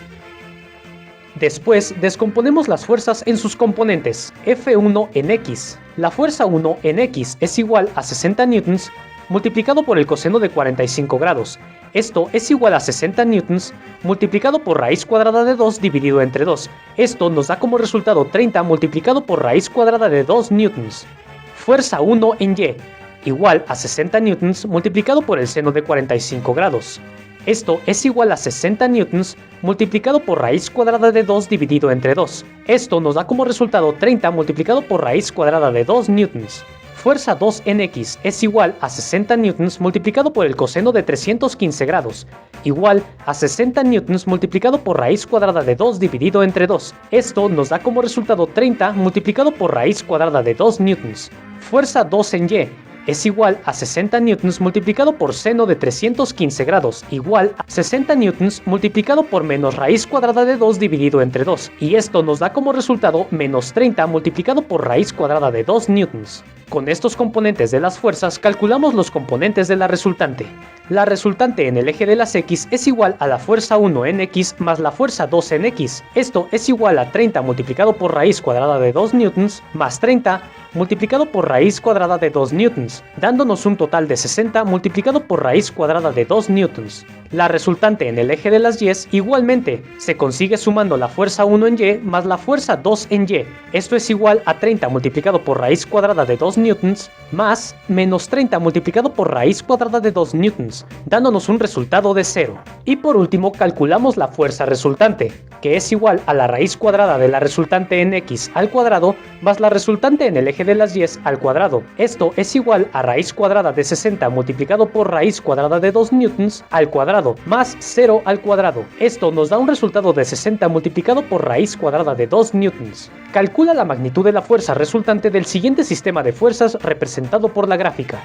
Después, descomponemos las fuerzas en sus componentes. F1 en X. La fuerza 1 en X es igual a 60 newtons multiplicado por el coseno de 45 grados. Esto es igual a 60 newtons multiplicado por raíz cuadrada de 2 dividido entre 2. Esto nos da como resultado 30 multiplicado por raíz cuadrada de 2 newtons. Fuerza 1 en Y igual a 60 newtons multiplicado por el seno de 45 grados. Esto es igual a 60 newtons multiplicado por raíz cuadrada de 2 dividido entre 2. Esto nos da como resultado 30 multiplicado por raíz cuadrada de 2 newtons. Fuerza 2 en X es igual a 60 newtons multiplicado por el coseno de 315 grados, igual a 60 newtons multiplicado por raíz cuadrada de 2 dividido entre 2. Esto nos da como resultado 30 multiplicado por raíz cuadrada de 2 newtons. Fuerza 2 en Y es igual a 60 newtons multiplicado por seno de 315 grados, igual a 60 newtons multiplicado por menos raíz cuadrada de 2 dividido entre 2, y esto nos da como resultado menos 30 multiplicado por raíz cuadrada de 2 newtons. Con estos componentes de las fuerzas calculamos los componentes de la resultante. La resultante en el eje de las X es igual a la fuerza 1 en X más la fuerza 2 en X. Esto es igual a 30 multiplicado por raíz cuadrada de 2 newtons más 30 multiplicado por raíz cuadrada de 2 newtons, dándonos un total de 60 multiplicado por raíz cuadrada de 2 newtons. La resultante en el eje de las Y igualmente se consigue sumando la fuerza 1 en Y más la fuerza 2 en Y. Esto es igual a 30 multiplicado por raíz cuadrada de 2 newtons más menos 30 multiplicado por raíz cuadrada de 2 newtons, dándonos un resultado de 0. Y por último calculamos la fuerza resultante, que es igual a la raíz cuadrada de la resultante en X al cuadrado más la resultante en el eje de las Y al cuadrado. Esto es igual a raíz cuadrada de 60 multiplicado por raíz cuadrada de 2 newtons al cuadrado más 0 al cuadrado. Esto nos da un resultado de 60 multiplicado por raíz cuadrada de 2 newtons. Calcula la magnitud de la fuerza resultante del siguiente sistema de fuerzas representado por la gráfica.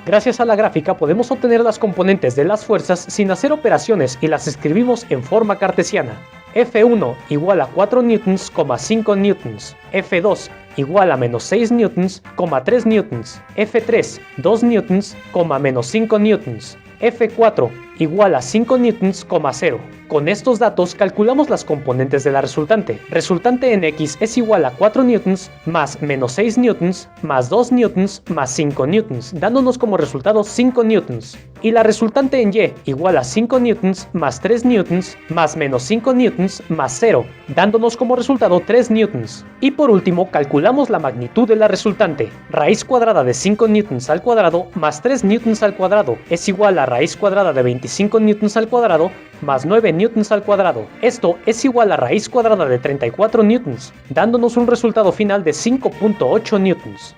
Gracias a la gráfica podemos obtener las componentes de las fuerzas sin hacer operaciones y las escribimos en forma cartesiana. F1 igual a 4 newtons, 5 newtons. F2 igual a menos 6 newtons, 3 newtons. F3 2 newtons, menos 5 newtons. F4 igual a 5 newtons, 0. Con estos datos calculamos las componentes de la resultante. Resultante en X es igual a 4 newtons más menos 6 newtons más 2 newtons más 5 newtons, dándonos como resultado 5 newtons. Y la resultante en Y igual a 5 newtons más 3 newtons más menos 5 newtons más 0, dándonos como resultado 3 newtons. Y por último calculamos la magnitud de la resultante. Raíz cuadrada de 5 newtons al cuadrado más 3 newtons al cuadrado es igual a raíz cuadrada de 25 newtons al cuadrado más 9 newtons al cuadrado. Esto es igual a raíz cuadrada de 34 newtons, dándonos un resultado final de 5.8 newtons.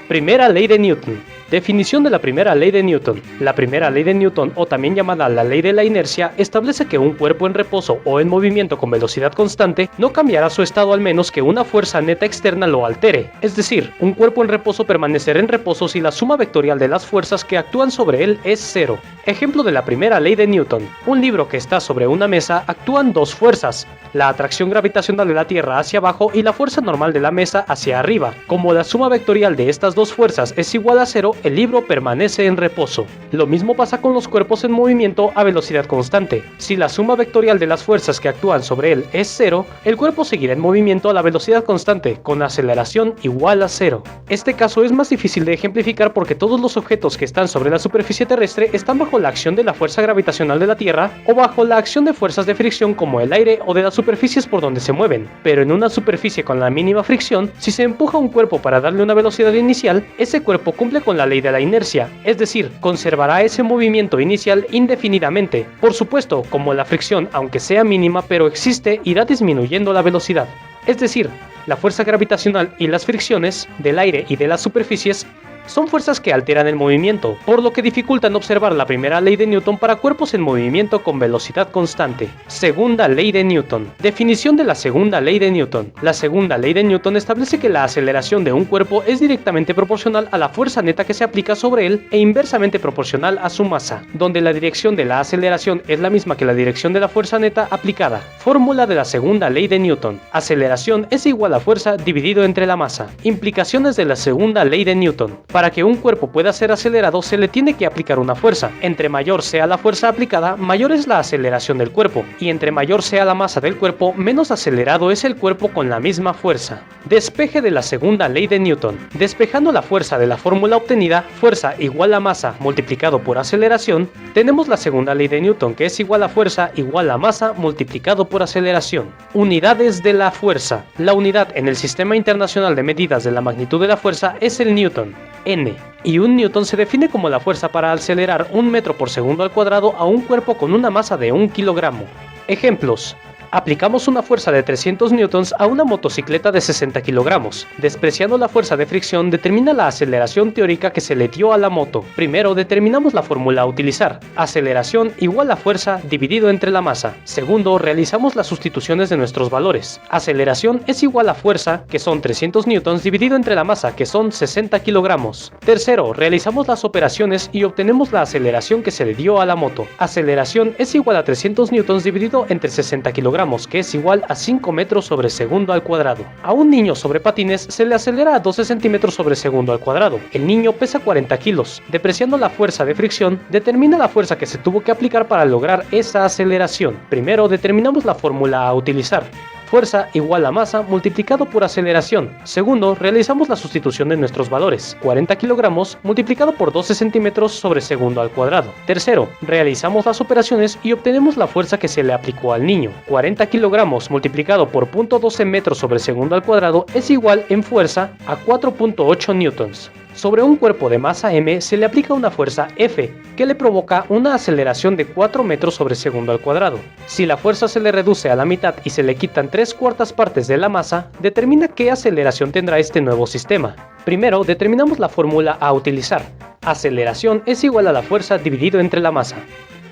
Primera ley de Newton. Definición de la primera ley de Newton. La primera ley de Newton, o también llamada la ley de la inercia, establece que un cuerpo en reposo o en movimiento con velocidad constante no cambiará su estado al menos que una fuerza neta externa lo altere. Es decir, un cuerpo en reposo permanecerá en reposo si la suma vectorial de las fuerzas que actúan sobre él es 0. Ejemplo de la primera ley de Newton. Un libro que está sobre una mesa actúan dos fuerzas, la atracción gravitacional de la Tierra hacia abajo y la fuerza normal de la mesa hacia arriba. Como la suma vectorial de estas dos fuerzas es igual a 0, el libro permanece en reposo. Lo mismo pasa con los cuerpos en movimiento a velocidad constante. Si la suma vectorial de las fuerzas que actúan sobre él es 0, el cuerpo seguirá en movimiento a la velocidad constante, con aceleración igual a 0. Este caso es más difícil de ejemplificar porque todos los objetos que están sobre la superficie terrestre están bajo la acción de la fuerza gravitacional de la Tierra o bajo la acción de fuerzas de fricción como el aire o de las superficies por donde se mueven. Pero en una superficie con la mínima fricción, si se empuja un cuerpo para darle una velocidad inicial, ese cuerpo cumple con la ley de la inercia, es decir, conservará ese movimiento inicial indefinidamente. Por supuesto, como la fricción, aunque sea mínima pero existe, irá disminuyendo la velocidad. Es decir, la fuerza gravitacional y las fricciones del aire y de las superficies son fuerzas que alteran el movimiento, por lo que dificultan observar la primera ley de Newton para cuerpos en movimiento con velocidad constante. Segunda ley de Newton. Definición de la segunda ley de Newton. La segunda ley de Newton establece que la aceleración de un cuerpo es directamente proporcional a la fuerza neta que se aplica sobre él e inversamente proporcional a su masa, donde la dirección de la aceleración es la misma que la dirección de la fuerza neta aplicada. Fórmula de la segunda ley de Newton. Aceleración es igual a fuerza dividido entre la masa. Implicaciones de la segunda ley de Newton. Para que un cuerpo pueda ser acelerado se le tiene que aplicar una fuerza. Entre mayor sea la fuerza aplicada, mayor es la aceleración del cuerpo, y entre mayor sea la masa del cuerpo, menos acelerado es el cuerpo con la misma fuerza. Despeje de la segunda ley de Newton. Despejando la fuerza de la fórmula obtenida, fuerza igual a masa multiplicado por aceleración, tenemos la segunda ley de Newton, que es igual a fuerza igual a masa multiplicado por aceleración. Unidades de la fuerza. La unidad en el Sistema Internacional de Medidas de la Magnitud de la Fuerza es el Newton, N, y un newton se define como la fuerza para acelerar 1 metro por segundo al cuadrado a un cuerpo con una masa de 1 kilogramo. Ejemplos. Aplicamos una fuerza de 300 newtons a una motocicleta de 60 kilogramos. Despreciando la fuerza de fricción, determina la aceleración teórica que se le dio a la moto. Primero, determinamos la fórmula a utilizar. Aceleración igual a fuerza dividido entre la masa. Segundo, realizamos las sustituciones de nuestros valores. Aceleración es igual a fuerza, que son 300 newtons, dividido entre la masa, que son 60 kilogramos. Tercero, realizamos las operaciones y obtenemos la aceleración que se le dio a la moto. Aceleración es igual a 300 newtons dividido entre 60 kilogramos, que es igual a 5 metros sobre segundo al cuadrado. A un niño sobre patines se le acelera a 12 centímetros sobre segundo al cuadrado. El niño pesa 40 kilos. Depreciando la fuerza de fricción, determina la fuerza que se tuvo que aplicar para lograr esa aceleración. Primero, determinamos la fórmula a utilizar. Fuerza igual a masa multiplicado por aceleración. Segundo, realizamos la sustitución de nuestros valores. 40 kilogramos multiplicado por 12 centímetros sobre segundo al cuadrado. Tercero, realizamos las operaciones y obtenemos la fuerza que se le aplicó al niño. 40 kilogramos multiplicado por 0.12 metros sobre segundo al cuadrado es igual en fuerza a 4.8 newtons. Sobre un cuerpo de masa m se le aplica una fuerza F, que le provoca una aceleración de 4 metros sobre segundo al cuadrado. Si la fuerza se le reduce a la mitad y se le quitan 3/4 partes de la masa, determina qué aceleración tendrá este nuevo sistema. Primero, determinamos la fórmula a utilizar. Aceleración es igual a la fuerza dividido entre la masa.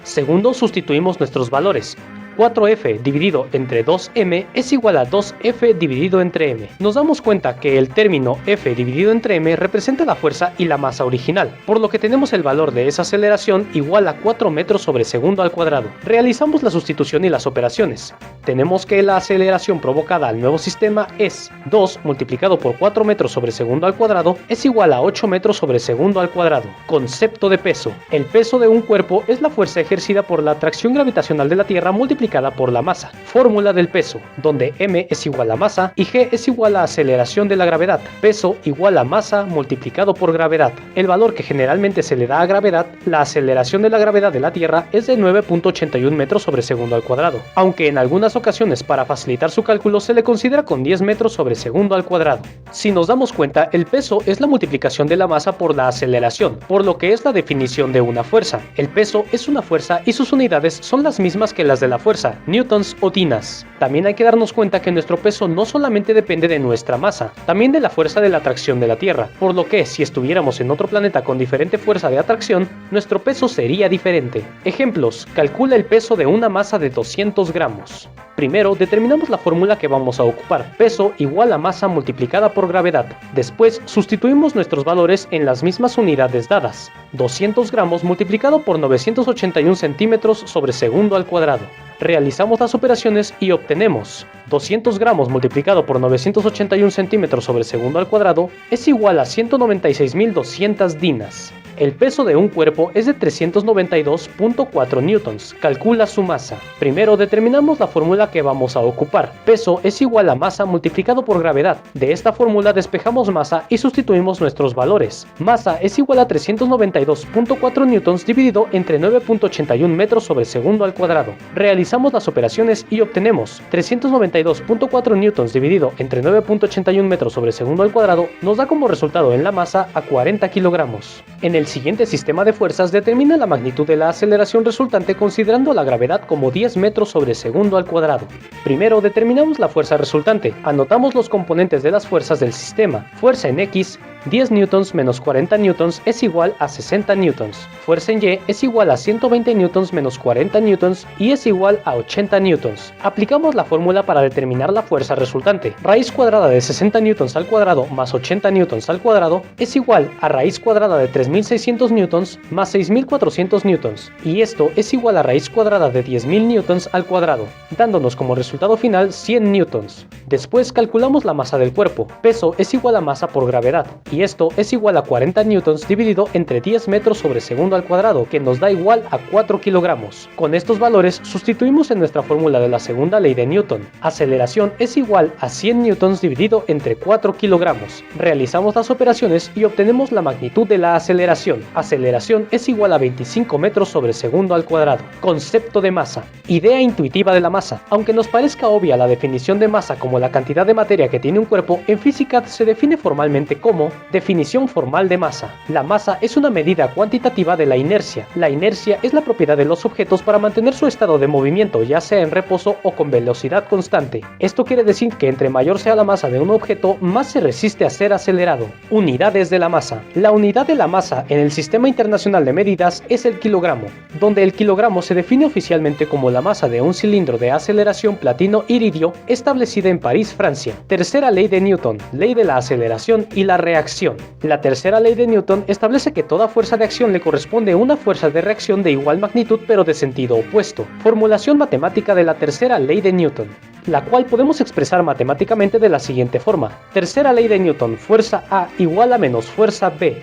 Segundo, sustituimos nuestros valores. 4F dividido entre 2M es igual a 2F dividido entre M. Nos damos cuenta que el término F dividido entre M representa la fuerza y la masa original, por lo que tenemos el valor de esa aceleración igual a 4 metros sobre segundo al cuadrado. Realizamos la sustitución y las operaciones. Tenemos que la aceleración provocada al nuevo sistema es 2 multiplicado por 4 metros sobre segundo al cuadrado es igual a 8 metros sobre segundo al cuadrado. Concepto de peso. El peso de un cuerpo es la fuerza ejercida por la atracción gravitacional de la Tierra multiplicada por la masa. Fórmula del peso, donde m es igual a masa y g es igual a aceleración de la gravedad. Peso igual a masa multiplicado por gravedad. El valor que generalmente se le da a gravedad, la aceleración de la gravedad de la Tierra es de 9.81 metros sobre segundo al cuadrado, aunque en algunas ocasiones para facilitar su cálculo se le considera con 10 metros sobre segundo al cuadrado. Si nos damos cuenta, el peso es la multiplicación de la masa por la aceleración, por lo que es la definición de una fuerza. El peso es una fuerza y sus unidades son las mismas que las de la fuerza, newtons o dinas. También hay que darnos cuenta que nuestro peso no solamente depende de nuestra masa, también de la fuerza de la atracción de la Tierra, por lo que si estuviéramos en otro planeta con diferente fuerza de atracción, nuestro peso sería diferente. Ejemplos: calcula el peso de una masa de 200 gramos. Primero, determinamos la fórmula que vamos a ocupar, peso igual a masa multiplicada por gravedad. Después, sustituimos nuestros valores en las mismas unidades dadas. 200 gramos multiplicado por 981 centímetros sobre segundo al cuadrado. Realizamos las operaciones y obtenemos 200 gramos multiplicado por 981 centímetros sobre segundo al cuadrado es igual a 196.200 dinas. El peso de un cuerpo es de 392.4 newtons. Calcula su masa. Primero determinamos la fórmula que vamos a ocupar. Peso es igual a masa multiplicado por gravedad. De esta fórmula despejamos masa y sustituimos nuestros valores. Masa es igual a 392.4 newtons dividido entre 9.81 metros sobre segundo al cuadrado. Realizamos las operaciones y obtenemos 392.4 newtons dividido entre 9.81 metros sobre segundo al cuadrado nos da como resultado en la masa a 40 kilogramos. En el siguiente sistema de fuerzas determina la magnitud de la aceleración resultante considerando la gravedad como 10 metros sobre segundo al cuadrado. Primero determinamos la fuerza resultante. Anotamos los componentes de las fuerzas del sistema. Fuerza en X, 10 newtons menos 40 newtons es igual a 60 newtons. Fuerza en Y es igual a 120 newtons menos 40 newtons y es igual a 80 newtons. Aplicamos la fórmula para determinar la fuerza resultante. Raíz cuadrada de 60 newtons al cuadrado más 80 newtons al cuadrado es igual a raíz cuadrada de 3600 newtons más 6400 newtons. Y esto es igual a raíz cuadrada de 10.000 newtons al cuadrado, dándonos como resultado final 100 newtons. Después calculamos la masa del cuerpo. Peso es igual a masa por gravedad. y esto es igual a 40 newtons dividido entre 10 metros sobre segundo al cuadrado, que nos da igual a 4 kilogramos. Con estos valores sustituimos en nuestra fórmula de la segunda ley de Newton. Aceleración es igual a 100 newtons dividido entre 4 kilogramos. Realizamos las operaciones y obtenemos la magnitud de la aceleración. Aceleración es igual a 25 metros sobre segundo al cuadrado. Concepto de masa. Idea intuitiva de la masa. Aunque nos parezca obvia la definición de masa como la cantidad de materia que tiene un cuerpo, en física se define formalmente como definición formal de masa. La masa es una medida cuantitativa de la inercia. La inercia es la propiedad de los objetos para mantener su estado de movimiento, ya sea en reposo o con velocidad constante. Esto quiere decir que entre mayor sea la masa de un objeto, más se resiste a ser acelerado. Unidades de la masa. La unidad de la masa en el Sistema Internacional de Medidas es el kilogramo, donde el kilogramo se define oficialmente como la masa de un cilindro de aceleración platino-iridio establecida en París, Francia. Tercera ley de Newton, ley de la aceleración y la reacción. La tercera ley de Newton establece que toda fuerza de acción le corresponde una fuerza de reacción de igual magnitud pero de sentido opuesto. Formulación matemática de la tercera ley de Newton, la cual podemos expresar matemáticamente de la siguiente forma. Tercera ley de Newton, fuerza A igual a menos fuerza B.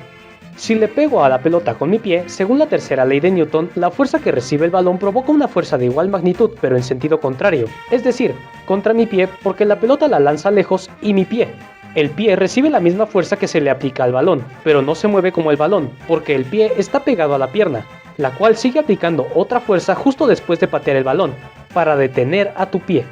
Si le pego a la pelota con mi pie, según la tercera ley de Newton, la fuerza que recibe el balón provoca una fuerza de igual magnitud, pero en sentido contrario, es decir, contra mi pie, porque la pelota la lanza lejos y mi pie. El pie recibe la misma fuerza que se le aplica al balón, pero no se mueve como el balón, porque el pie está pegado a la pierna, la cual sigue aplicando otra fuerza justo después de patear el balón, para detener a tu pie.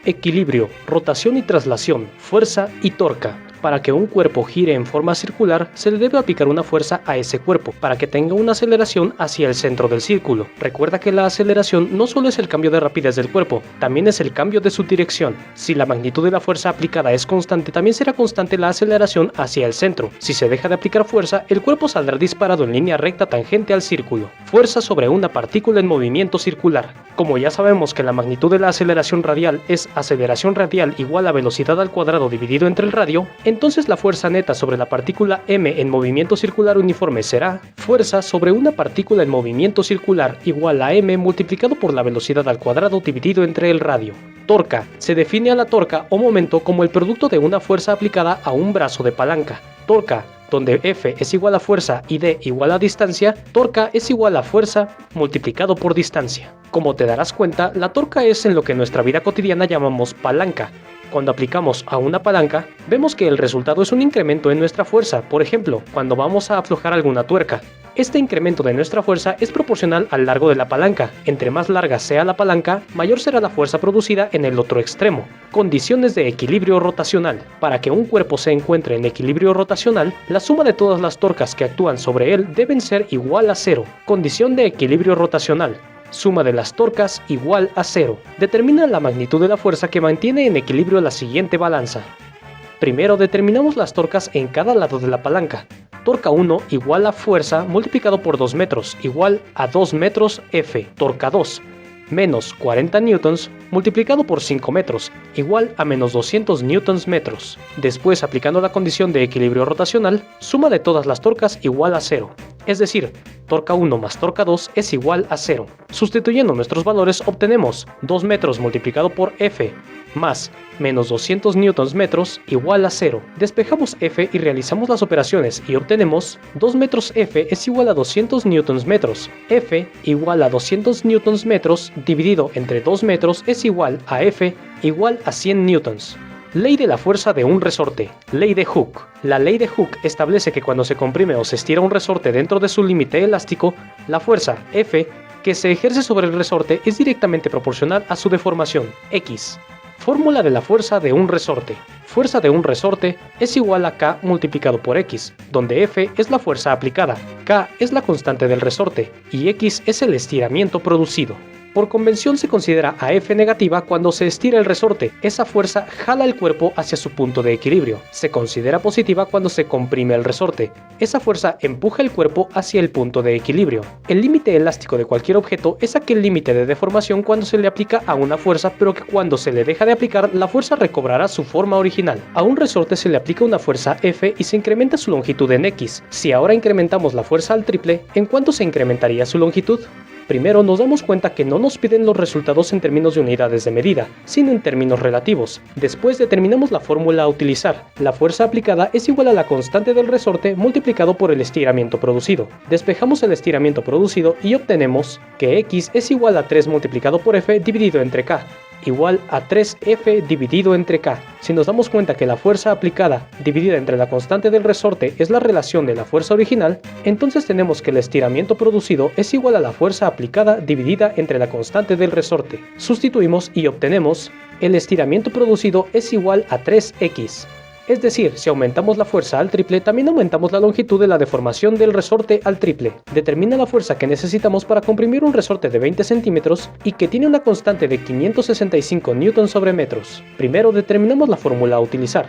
Equilibrio, rotación y traslación, fuerza y torca. Para que un cuerpo gire en forma circular, se le debe aplicar una fuerza a ese cuerpo, para que tenga una aceleración hacia el centro del círculo. Recuerda que la aceleración no solo es el cambio de rapidez del cuerpo, también es el cambio de su dirección. Si la magnitud de la fuerza aplicada es constante, también será constante la aceleración hacia el centro. Si se deja de aplicar fuerza, el cuerpo saldrá disparado en línea recta tangente al círculo. Fuerza sobre una partícula en movimiento circular. Como ya sabemos que la magnitud de la aceleración radial es aceleración radial igual a velocidad al cuadrado dividido entre el radio, entonces la fuerza neta sobre la partícula m en movimiento circular uniforme será fuerza sobre una partícula en movimiento circular igual a m multiplicado por la velocidad al cuadrado dividido entre el radio. Torca. Se define a la torca o momento como el producto de una fuerza aplicada a un brazo de palanca. Torca, donde F es igual a fuerza y D igual a distancia, torca es igual a fuerza multiplicado por distancia. Como te darás cuenta, la torca es en lo que en nuestra vida cotidiana llamamos palanca. Cuando aplicamos a una palanca, vemos que el resultado es un incremento en nuestra fuerza, por ejemplo, cuando vamos a aflojar alguna tuerca. Este incremento de nuestra fuerza es proporcional al largo de la palanca. Entre más larga sea la palanca, mayor será la fuerza producida en el otro extremo. Condiciones de equilibrio rotacional. Para que un cuerpo se encuentre en equilibrio rotacional, la suma de todas las torcas que actúan sobre él deben ser igual a 0. Condición de equilibrio rotacional. Suma de las torcas igual a 0. Determina la magnitud de la fuerza que mantiene en equilibrio la siguiente balanza. Primero determinamos las torcas en cada lado de la palanca. Torca 1 igual a fuerza multiplicado por 2 metros igual a 2 metros F. Torca 2 menos 40 newtons multiplicado por 5 metros igual a menos 200 newtons metros. Después, aplicando la condición de equilibrio rotacional, suma de todas las torcas igual a 0. Es decir, torca 1 más torca 2 es igual a 0. Sustituyendo nuestros valores obtenemos 2 metros multiplicado por F más menos 200 newtons metros igual a 0. Despejamos F y realizamos las operaciones y obtenemos 2 metros F es igual a 200 newtons metros. F igual a 200 newtons metros dividido entre 2 metros es igual a F igual a 100 newtons. Ley de la fuerza de un resorte. Ley de Hooke. La ley de Hooke establece que cuando se comprime o se estira un resorte dentro de su límite elástico, la fuerza F que se ejerce sobre el resorte es directamente proporcional a su deformación, X. Fórmula de la fuerza de un resorte. Fuerza de un resorte es igual a K multiplicado por X, donde F es la fuerza aplicada, K es la constante del resorte y X es el estiramiento producido. Por convención se considera a F negativa cuando se estira el resorte. Esa fuerza jala el cuerpo hacia su punto de equilibrio. Se considera positiva cuando se comprime el resorte. Esa fuerza empuja el cuerpo hacia el punto de equilibrio. El límite elástico de cualquier objeto es aquel límite de deformación cuando se le aplica a una fuerza, pero que cuando se le deja de aplicar, la fuerza recobrará su forma original. A un resorte se le aplica una fuerza F y se incrementa su longitud en X. Si ahora incrementamos la fuerza al triple, ¿en cuánto se incrementaría su longitud? Primero nos damos cuenta que no nos piden los resultados en términos de unidades de medida, sino en términos relativos. Después determinamos la fórmula a utilizar. La fuerza aplicada es igual a la constante del resorte multiplicado por el estiramiento producido. Despejamos el estiramiento producido y obtenemos que X es igual a 3 multiplicado por F dividido entre K, igual a 3F dividido entre K. Si nos damos cuenta que la fuerza aplicada dividida entre la constante del resorte es la relación de la fuerza original, entonces tenemos que el estiramiento producido es igual a la fuerza aplicada dividida entre la constante del resorte. Sustituimos y obtenemos el estiramiento producido es igual a 3X. Es decir, si aumentamos la fuerza al triple, también aumentamos la longitud de la deformación del resorte al triple. Determina la fuerza que necesitamos para comprimir un resorte de 20 centímetros y que tiene una constante de 565 Nm/metros. Primero determinamos la fórmula a utilizar.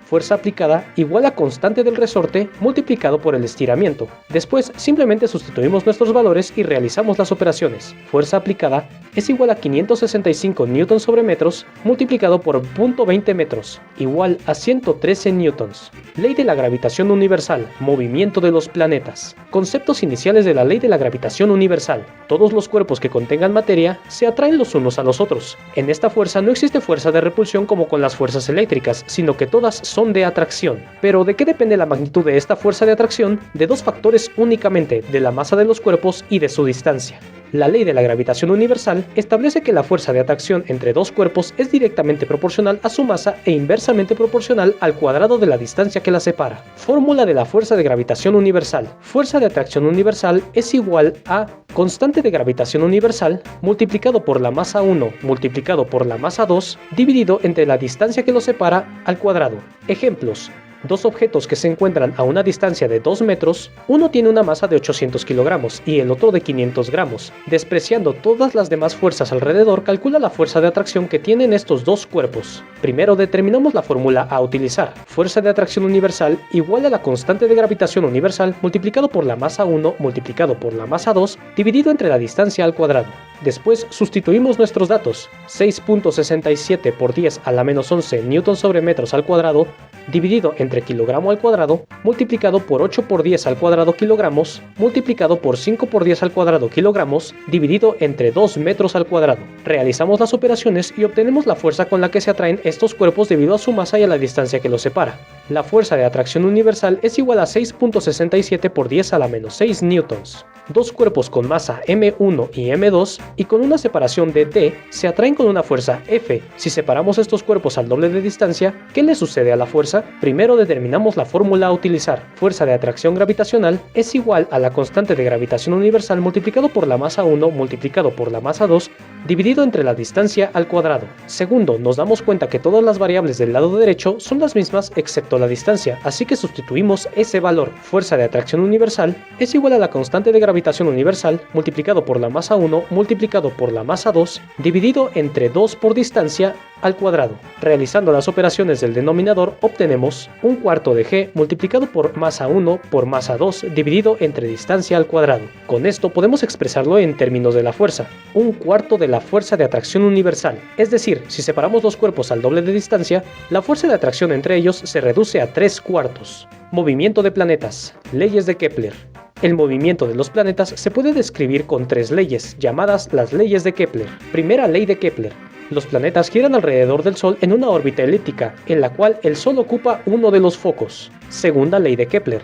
Fuerza aplicada igual a constante del resorte multiplicado por el estiramiento. Después simplemente sustituimos nuestros valores y realizamos las operaciones. Fuerza aplicada es igual a 565 Nm/metros multiplicado por 0.20 metros, igual a 113 newtons. Ley de la gravitación universal, movimiento de los planetas. Conceptos iniciales de la ley de la gravitación universal. Todos los cuerpos que contengan materia se atraen los unos a los otros. En esta fuerza no existe fuerza de repulsión como con las fuerzas eléctricas, sino que todas son de atracción. Pero ¿de qué depende la magnitud de esta fuerza de atracción? De dos factores únicamente, de la masa de los cuerpos y de su distancia. La ley de la gravitación universal establece que la fuerza de atracción entre dos cuerpos es directamente proporcional a su masa e inversamente proporcional al cuadrado de la distancia que la separa. Fórmula de la fuerza de gravitación universal. Fuerza de atracción universal es igual a constante de gravitación universal multiplicado por la masa 1 multiplicado por la masa 2 dividido entre la distancia que los separa al cuadrado. Ejemplos. Dos objetos que se encuentran a una distancia de 2 metros, uno tiene una masa de 800 kilogramos y el otro de 500 gramos. Despreciando todas las demás fuerzas alrededor, calcula la fuerza de atracción que tienen estos dos cuerpos. Primero determinamos la fórmula a utilizar. Fuerza de atracción universal igual a la constante de gravitación universal multiplicado por la masa 1 multiplicado por la masa 2 dividido entre la distancia al cuadrado. Después sustituimos nuestros datos. 6.67 por 10 a la menos 11 Nm/metros al cuadrado dividido entre kilogramo al cuadrado multiplicado por 8 por 10 al cuadrado kilogramos multiplicado por 5 por 10 al cuadrado kilogramos dividido entre 2 metros al cuadrado. Realizamos las operaciones y obtenemos la fuerza con la que se atraen estos cuerpos debido a su masa y a la distancia que los separa. La fuerza de atracción universal es igual a 6.67 por 10 a la menos 6 newtons. Dos cuerpos con masa M1 y M2 y con una separación de D se atraen con una fuerza F. Si separamos estos cuerpos al doble de distancia, ¿qué le sucede a la fuerza? Primero determinamos la fórmula a utilizar. Fuerza de atracción gravitacional es igual a la constante de gravitación universal multiplicado por la masa 1 multiplicado por la masa 2 dividido entre la distancia al cuadrado. Segundo, nos damos cuenta que todas las variables del lado derecho son las mismas excepto la distancia, así que sustituimos ese valor. Fuerza de atracción universal es igual a la constante de gravitación universal multiplicado por la masa 1 multiplicado por la masa 2 dividido entre 2 por distancia al cuadrado. Realizando las operaciones del denominador obtenemos un cuarto de g multiplicado por masa 1 por masa 2 dividido entre distancia al cuadrado. Con esto podemos expresarlo en términos de la fuerza. Un cuarto de la fuerza de atracción universal. Es decir, si separamos los cuerpos al doble de distancia, la fuerza de atracción entre ellos se reduce a 3/4. Movimiento de planetas. Leyes de Kepler. El movimiento de los planetas se puede describir con tres leyes, llamadas las leyes de Kepler. Primera ley de Kepler. Los planetas giran alrededor del Sol en una órbita elíptica, en la cual el Sol ocupa uno de los focos. Segunda ley de Kepler.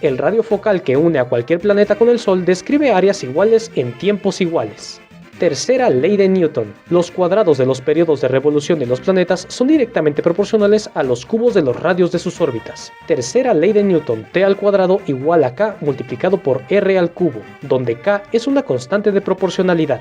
El radio focal que une a cualquier planeta con el Sol describe áreas iguales en tiempos iguales. Tercera ley de Newton. Los cuadrados de los periodos de revolución de los planetas son directamente proporcionales a los cubos de los radios de sus órbitas. Tercera ley de Newton. T al cuadrado igual a K multiplicado por R al cubo, donde K es una constante de proporcionalidad.